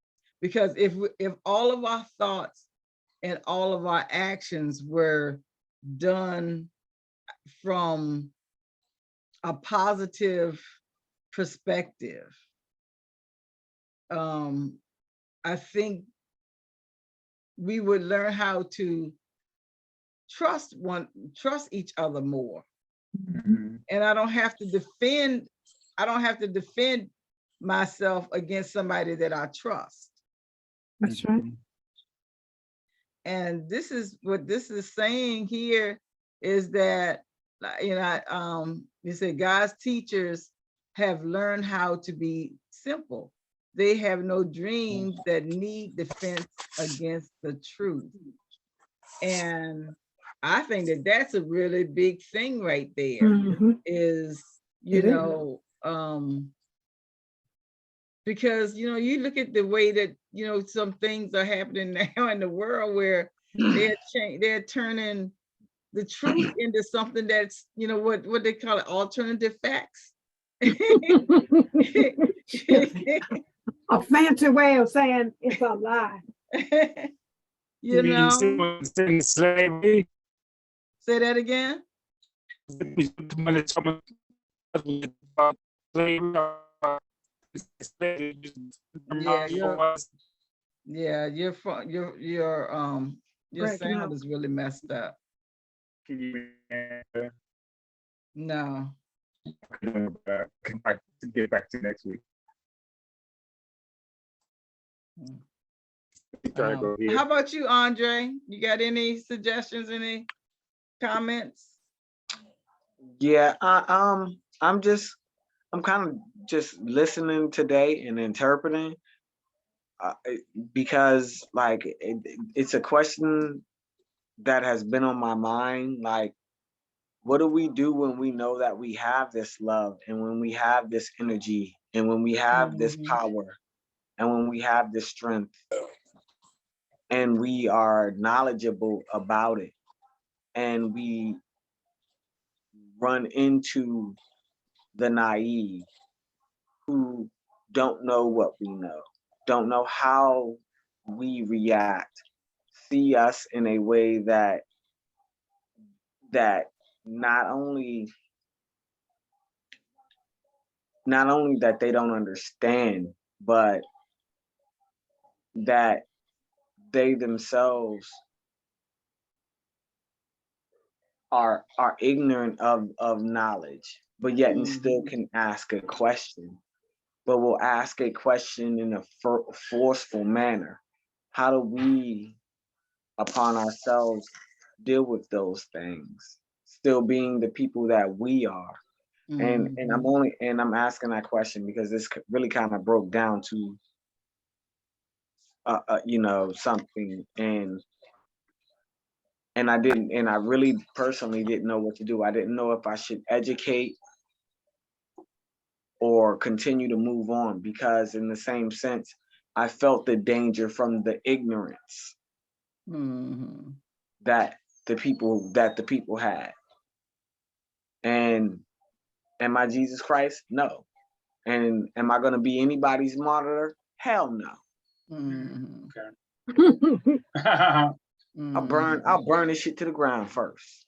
Because if all of our thoughts and all of our actions were done from a positive perspective, I think we would learn how to trust each other more. Mhm. And I don't have to defend myself against somebody that I trust. That's right. Mhm. And this is what this is saying here, is that, you said God's teachers have learned how to be simple. They have no dreams that need defense against the truth. And I think that that's a really big thing right there, Mhm. is, It is. because, you look at the way that, some things are happening now in the world, where they're turning the truth into something that's, what they call it, alternative facts. A fancy way of saying it's a lie. You know, In slavery. say that again. When it's talking about slavery, Yeah, your Breaking sound up. is really messed up. Can you No. get back to next week? Try to go here. How about you, Andre? You got any suggestions, any comments? Yeah, I'm kind of just listening today and interpreting, because like it's a question that has been on my mind. Like, what do we do when we know that we have this love, and when we have this energy, and when we have this power, and when we have this strength, and we are knowledgeable about it, and we run into the naive who don't know what we know, don't know how we react, see us in a way that not only that they don't understand, but that they themselves are ignorant of knowledge, but yet and still can ask a question, but will ask a question in a forceful manner. How do we, upon ourselves, deal with those things, still being the people that we are? And I'm asking that question because this really kind of broke down to something, and I really personally didn't know what to do. I didn't know if I should educate or continue to move on, because in the same sense, I felt the danger from the ignorance that the people had. And am I Jesus Christ? No. And am I going to be anybody's monitor? Hell no. Okay. I'll burn this shit to the ground first.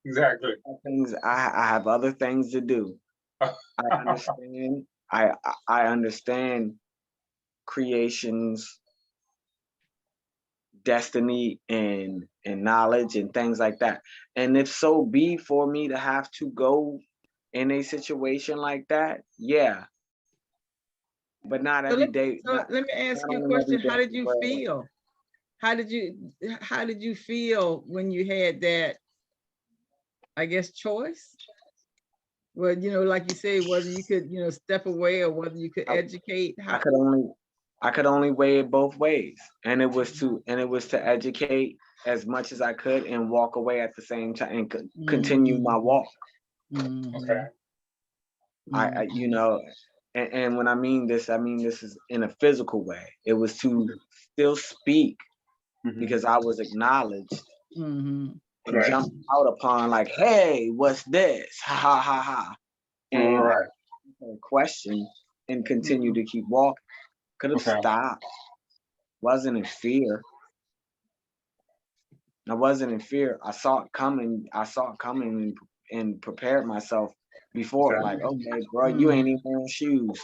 Exactly. Things I have other things to do. I understand. I understand creation's destiny and knowledge and things like that. And if so be for me to have to go in a situation like that, yeah. But not every day. So let me ask you a question. How did you feel? How did you feel when you had that, I guess, choice? Well, like you say, whether you could, step away or whether you could educate. I could only weigh it both ways. And it was to educate as much as I could and walk away at the same time and continue my walk. Okay. I and when I mean this is in a physical way. It was to still speak because I was acknowledged and jumped out upon like, hey, what's this? Ha ha ha ha. And I question and continue to keep walking. Could have stopped. Wasn't in fear. I wasn't in fear. I saw it coming. And prepared myself before. Like, okay, bro, you ain't even wearing shoes.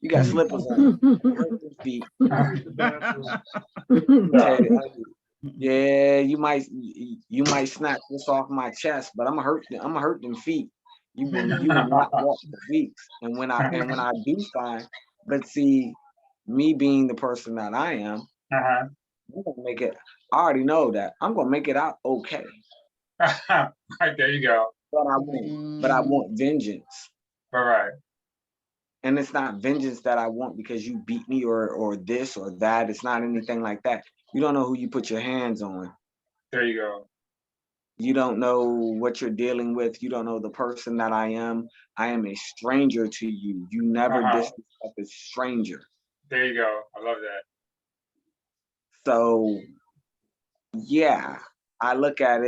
You got slippers on. Hurt your feet. Yeah, you might snap this off my chest, but I'm gonna hurt them feet. You will not walk for weeks. And when I do find, but see, me being the person that I am, I'm gonna make it. I already know that I'm gonna make it out okay. There you go. But I want vengeance. All right. And it's not vengeance that I want because you beat me or this or that. It's not anything like that. You don't know who you put your hands on. There you go. You don't know what you're dealing with. You don't know the person that I am. I am a stranger to you. You never disrespect a stranger. There you go. I love that. So, yeah, I look at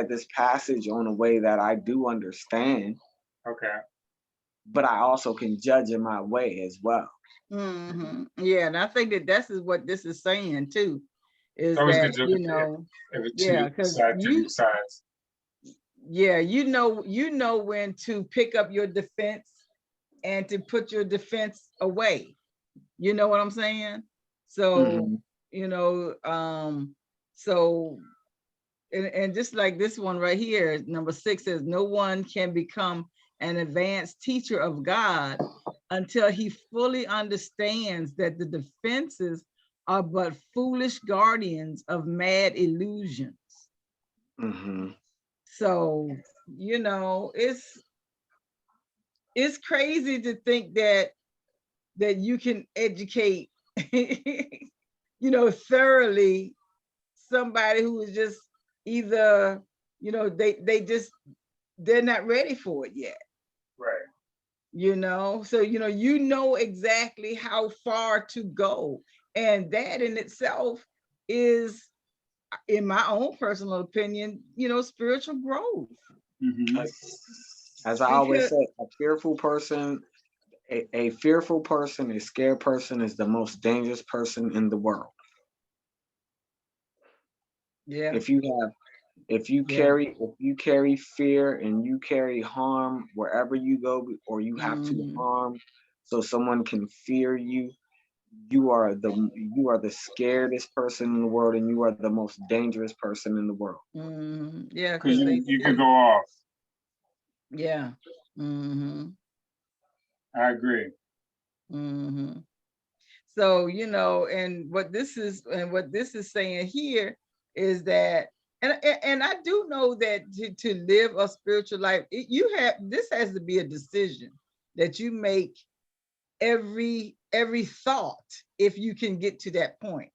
this passage on a way that I do understand. Okay. But I also can judge in my way as well. Yeah, and I think that's what this is saying too, is that because you know when to pick up your defense and to put your defense away. You know what I'm saying? So so and just like this one right here, number 6 says, no one can become an advanced teacher of God until he fully understands that the defenses are but foolish guardians of mad illusions. So, it's crazy to think that you can educate, thoroughly somebody who is just either, they're not ready for it yet. Right. So, exactly how far to go. And that in itself is, in my own personal opinion, spiritual growth. As I always say, a fearful person, a scared person is the most dangerous person in the world. Yeah. If you carry fear and you carry harm wherever you go, or you have to harm so someone can fear you, you are the scaredest person in the world, and you are the most dangerous person in the world. Yeah, Because because you could go off. yeah. I agree. So, and what this is saying here is that, and I do know that to live a spiritual life, this has to be a decision that you make every thought, if you can get to that point,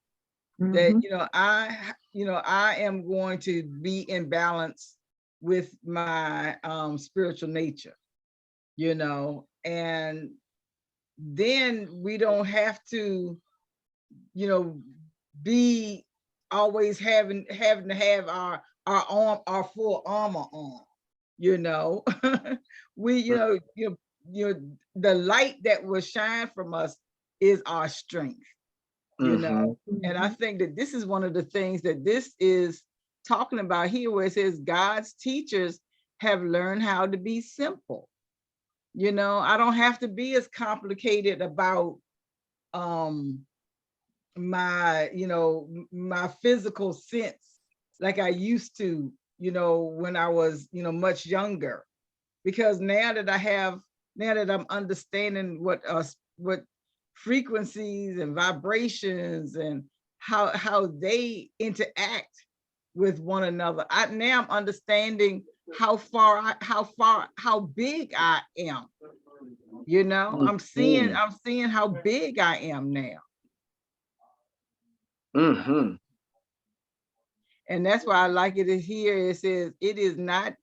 that I am going to be in balance with my spiritual nature, and then we don't have to be always having to have our full armor on. We the light that will shine from us is our strength. And I think that this is one of the things that this is talking about here, where it says God's teachers have learned how to be simple. I don't have to be as complicated about my my physical sense like I used to when I was much younger, because now that I'm understanding what frequencies and vibrations and how they interact with one another, now I'm understanding how big I am. I'm seeing how big I am now. And that's why I like it here. It says it is not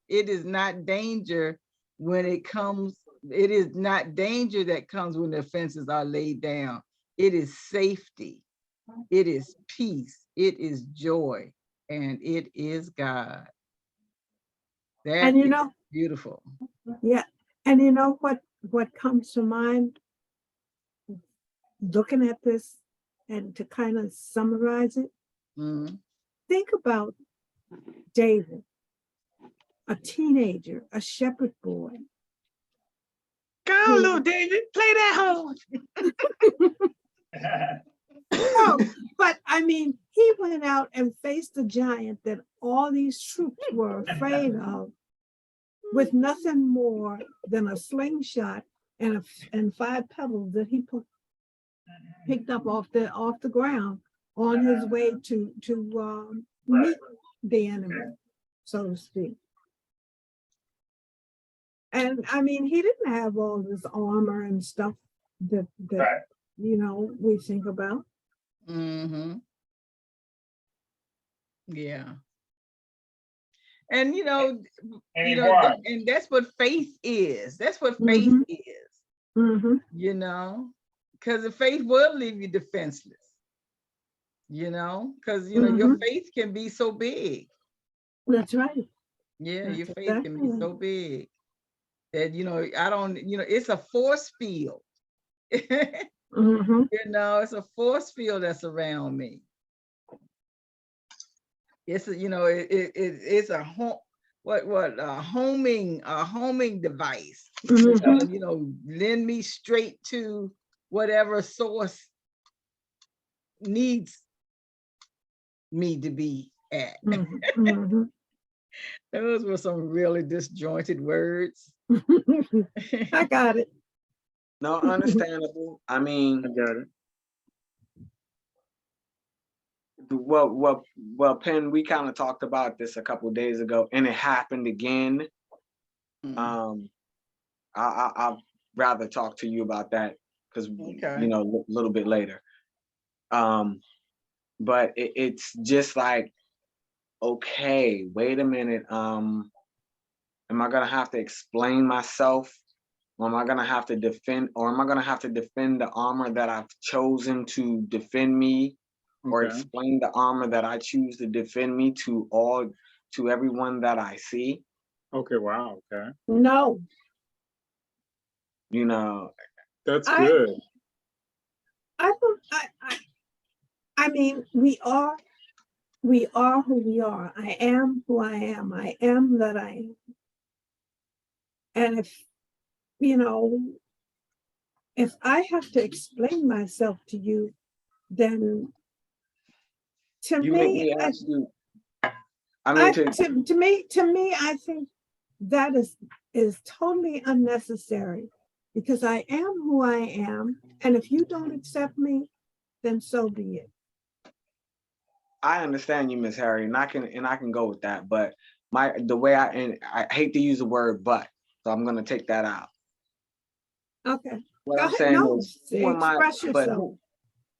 danger when it comes. It is not danger that comes when the offenses are laid down. It is safety. It is peace. It is joy, and it is God. That is beautiful. Yeah, and you know what comes to mind looking at this, and to kind of summarize it. Think about David, a teenager, a shepherd boy. Come on, little David, play that horn. No, but I mean, he went out and faced a giant that all these troops were afraid of, with nothing more than a slingshot and 5 pebbles that he picked up off the ground on his way to meet the enemy, so to speak. And I mean, he didn't have all this armor and stuff that we think about. Yeah. And and that's what faith is. That's what faith is. Because the faith will leave you defenseless. Because your faith can be so big. That's right. Yeah, your faith can be so big that I don't, it's a force field. It's a force field that's around me. It's it's a homing device. Lend me straight to whatever source needs me to be at. Those were some really disjointed words. I got it. No, understandable. I mean, I got it. Well, Penn, we kind of talked about this a couple of days ago, and it happened again. I'd rather talk to you about that because a little bit later. But it's just like, okay, wait a minute. Am I gonna have to explain myself? Or am I gonna have to defend? Or am I gonna have to defend the armor that I've chosen to defend me? Or explain the armor that I choose to defend me to everyone that I see? Okay, wow, okay. No. That's good. I mean, we are who we are. I am who I am. I am that I am. And if, if I have to explain myself to you, then to You make me, me ask you. I mean, to me, I think that is totally unnecessary, because I am who I am, and if you don't accept me, then so be it. I understand you, Miss Harry, and I can go with that. But the way and I hate to use the word "but," so I'm gonna take that out. Okay. What Go I'm ahead. saying No, is, who am I? express But yourself.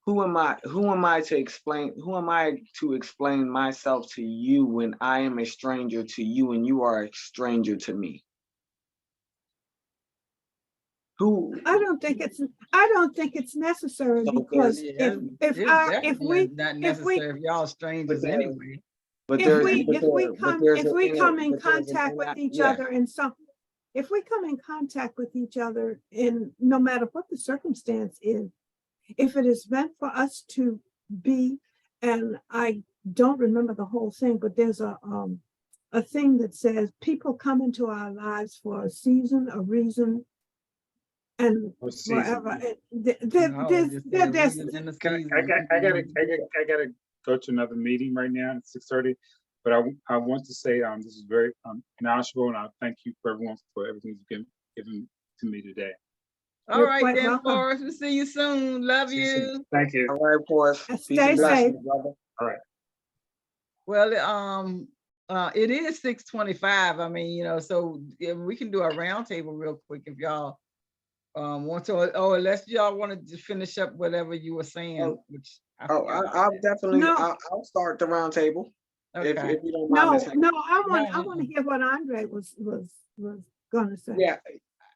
who am I? Who am I to explain? Who am I to explain myself to you when I am a stranger to you and you are a stranger to me? Who? I don't think it's necessary, So because Yeah, it's if definitely we not if we necessary if y'all but strangers there, anyway. but if there's we but if there we but come there's if an we inner come in but there's an contact with inner each yeah. other in some if we come in contact with each other, in no matter what the circumstance is, if it is meant for us to be, and I don't remember the whole thing, but there's a thing that says people come into our lives for a season, a reason, and Or season. forever. No, just say a There's reason in the Can I, I season. got I gotta I gotta go to another meeting right now at 6:30. But I want to say this is very knowledgeable, and I thank you for everyone for everything you've given to me today. All You're right quite then, welcome. Forrest. We'll see you soon. Love See you soon. you. Thank you. All right, Forrest. And Peace and stay safe. blessings, brother. All right. Well, it is 6:25. I mean, so yeah, we can do a roundtable real quick if y'all want to, or unless y'all wanted to finish up whatever you were saying, which I forgot. I'll definitely No. I'll start the round table Okay. if you don't mind, Miss Harry. No, I No, want to hear what Andre was gonna say. Yeah,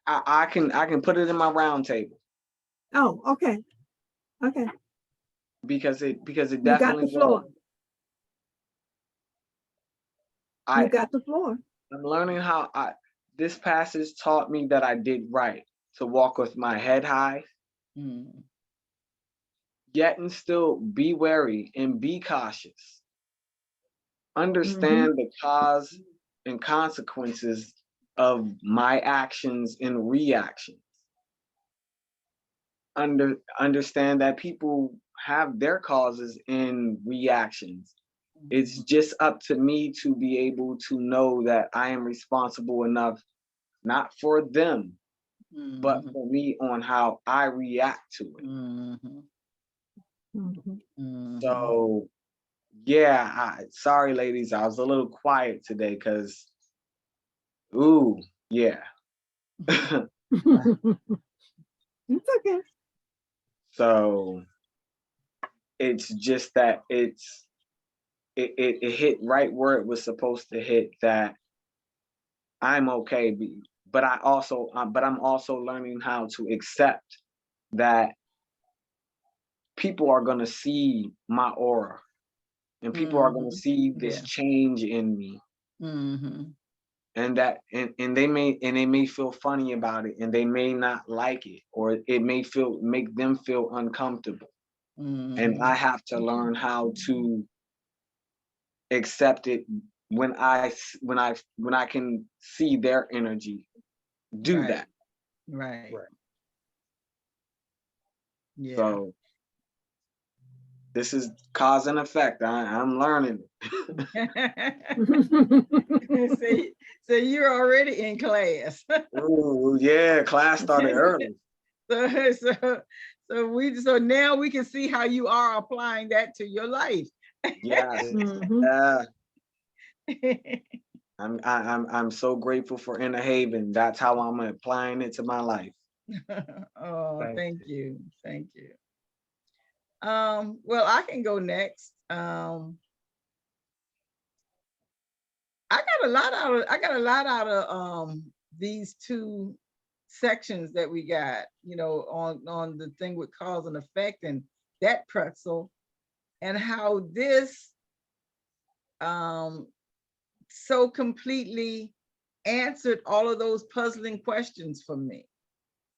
I can put it in my round table Oh, okay. Okay. because it You got definitely the floor. You I got the floor. I'm learning how this passage taught me that I did right to walk with my head high, mm, yet and still be wary and be cautious. Understand the cause and consequences of my actions and reactions. Understand that people have their causes and reactions. It's just up to me to be able to know that I am responsible enough, not for them, but for me on how I react to it. So yeah, sorry ladies, I was a little quiet today because ooh, yeah. It's okay. So it's just that it hit right where it was supposed to hit, that I'm okay, but I'm also learning how to accept that people are going to see my aura and people are going to see this change in me. And that and they may feel funny about it, and they may not like it, or it may make them feel uncomfortable. And I have to learn how to accept it when I can see their energy do right, that. right. Yeah. So this is cause and effect. I'm learning. So you're already in class. Ooh, yeah, class started early. So now we can see how you are applying that to your life. Yes. Yeah. I'm so grateful for Inner Haven. That's how I'm applying it to my life. Oh, thank you. Well, I can go next. I got a lot out of these two sections that we got, on the thing with cause and effect and that pretzel, and how this so completely answered all of those puzzling questions for me.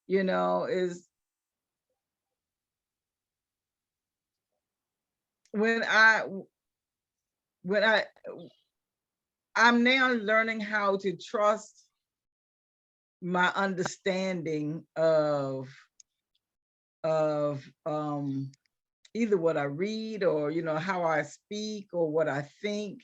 Is when I'm now learning how to trust my understanding of of either what I read or, how I speak or what I think,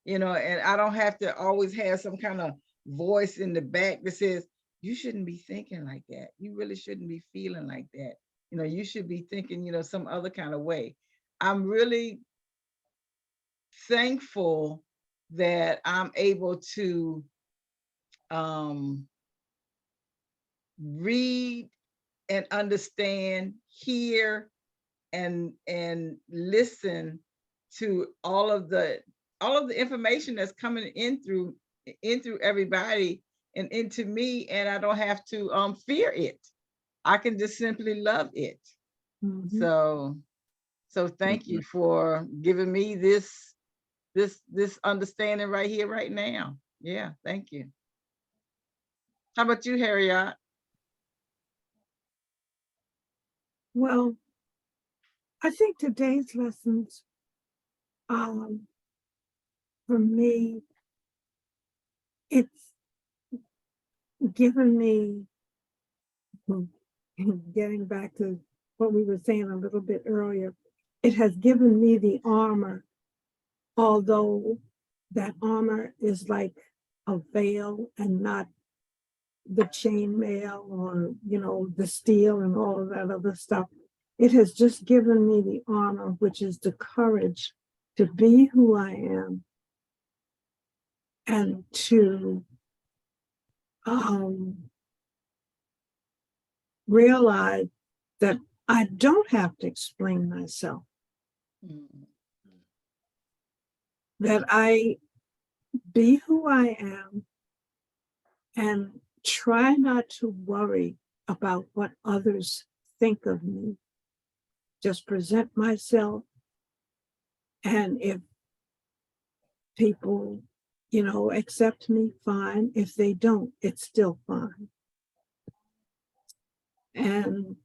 and I don't have to always have some kind of voice in the back that says, you shouldn't be thinking like that. You really shouldn't be feeling like that. You should be thinking, some other kind of way. I'm really thankful that I'm able to read and understand, hear and listen to all of the information that's coming in through everybody and into me, and I don't have to fear it. I can just simply love it. Mhm. So thank you for giving me this understanding right here, right now. Yeah, thank you. How about you, Harriet? Well, I think today's lessons, um, for me, it's given me, getting back to what we were saying a little bit earlier, it has given me the armor, although that armor is like a veil and not the chain mail or, the steel and all of that other stuff. It has just given me the armor, which is the courage to be who I am and to realize that I don't have to explain myself, Mm. that I be who I am and try not to worry about what others think of me. Just present myself. And if people, accept me, fine. If they don't, it's still fine. And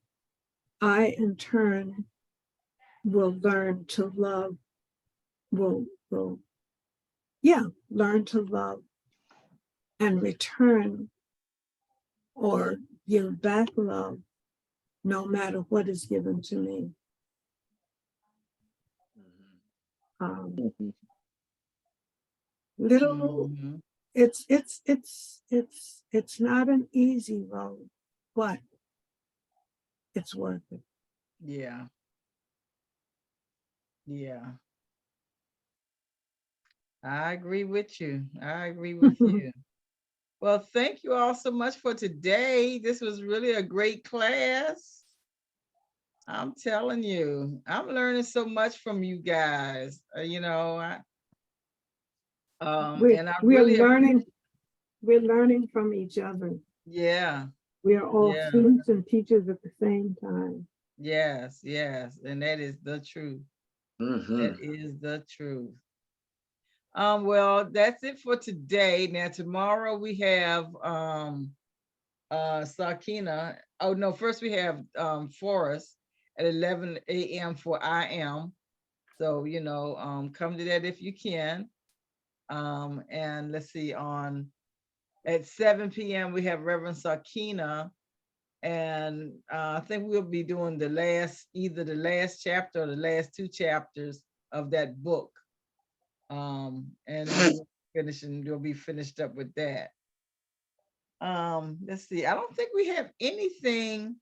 I, in turn, will learn to love, will learn to love and return or give back love no matter what is given to me. Little, Mhm. it's not an easy road, but it's worth it. Yeah. Yeah. I agree with you. I agree with you. Well, thank you all so much for today. This was really a great class. I'm telling you, I'm learning so much from you guys. we're, And I we're really learning, we're learning from each other. yeah, We are all yeah, students and teachers at the same time. yes, yes. And that is the truth. That is the truth. Well, that's it for today. Now tomorrow we have Sakina. Oh no, first we have Forrest at 11 a.m. for I am. So, come to that if you can. And let's see, at 7 p.m. we have Reverend Sakina. And I think we'll be doing either the last chapter or the last two chapters of that book. And we'll be finished up with that. Let's see. I don't think we have anything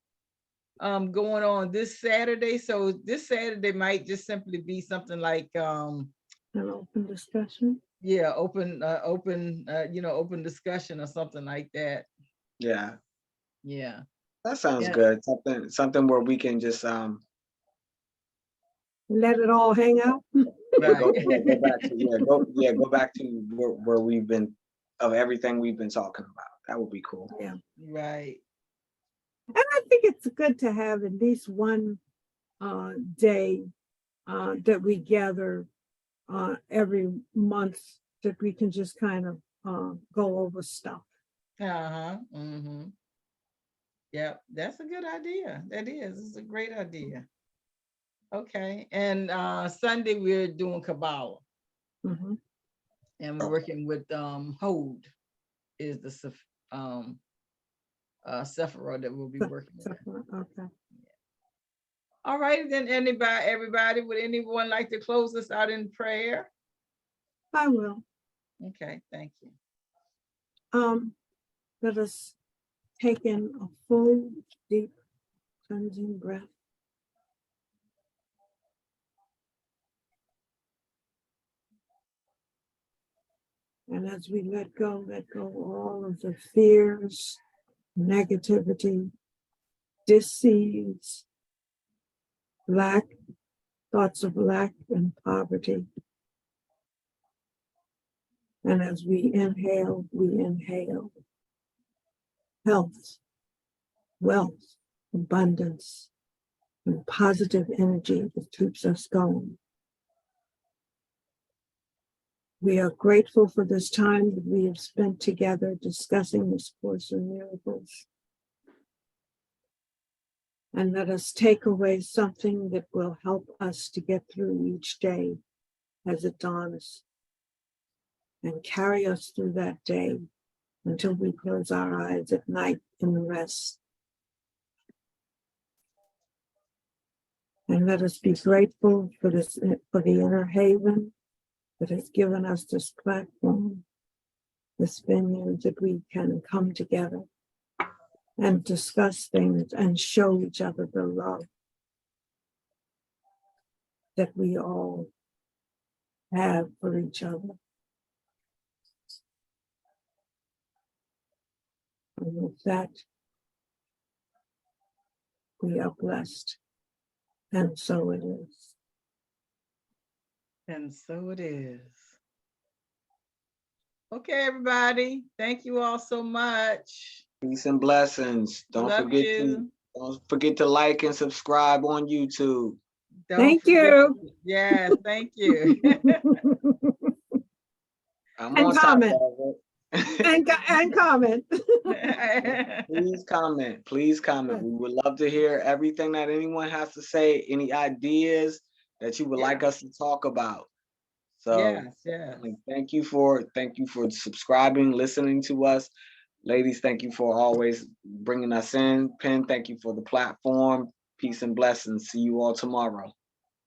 going on this Saturday. So this Saturday might just simply be something like An open discussion. yeah, open discussion or something like that. Yeah, Yeah. that sounds Yeah. good. Something where we can just Let it all hang out. Right. go back to go back to where we've been of everything we've been talking about. That would be cool. Yeah. Right. And I think it's good to have at least one day that we gather every month that we can just kind of go over stuff. Uh-huh. Mm-hmm. Yep. That's a good idea. That is. It's a great idea. Okay. And Sunday we're doing Kabbalah. Mhm. And we're working with Hode is the Sephora that we'll be working with. Okay. All right, then everybody, would anyone like to close us out in prayer? I will. Okay, thank you. Let us take in a full, deep, cleansing breath. And as we let go all of the fears, negativity, disease, lack, thoughts of lack and poverty. And as we inhale health, wealth, abundance, and positive energy that keeps us going. We are grateful for this time that we have spent together discussing this Course in Miracles. And let us take away something that will help us to get through each day as it dawns and carry us through that day until we close our eyes at night in rest. And let us be grateful for the inner haven that has given us this platform, this venue that we can come together and discuss things and show each other the love that we all have for each other. And with that, we are blessed. And so it is. And so it is. Okay, everybody. Thank you all so much. Peace and blessings. Don't forget to like and subscribe on YouTube. Thank you. Yes, thank you. I'm And on comment. top of it. And comment. Please comment. We would love to hear everything that anyone has to say, any ideas that you would like us to talk about. So yes. thank you for subscribing, listening to us. Ladies, thank you for always bringing us in. Penn, thank you for the platform. Peace and blessings. See you all tomorrow.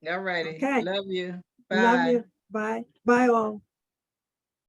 All righty. Okay. Love you. Bye. Love you. Bye. Bye all.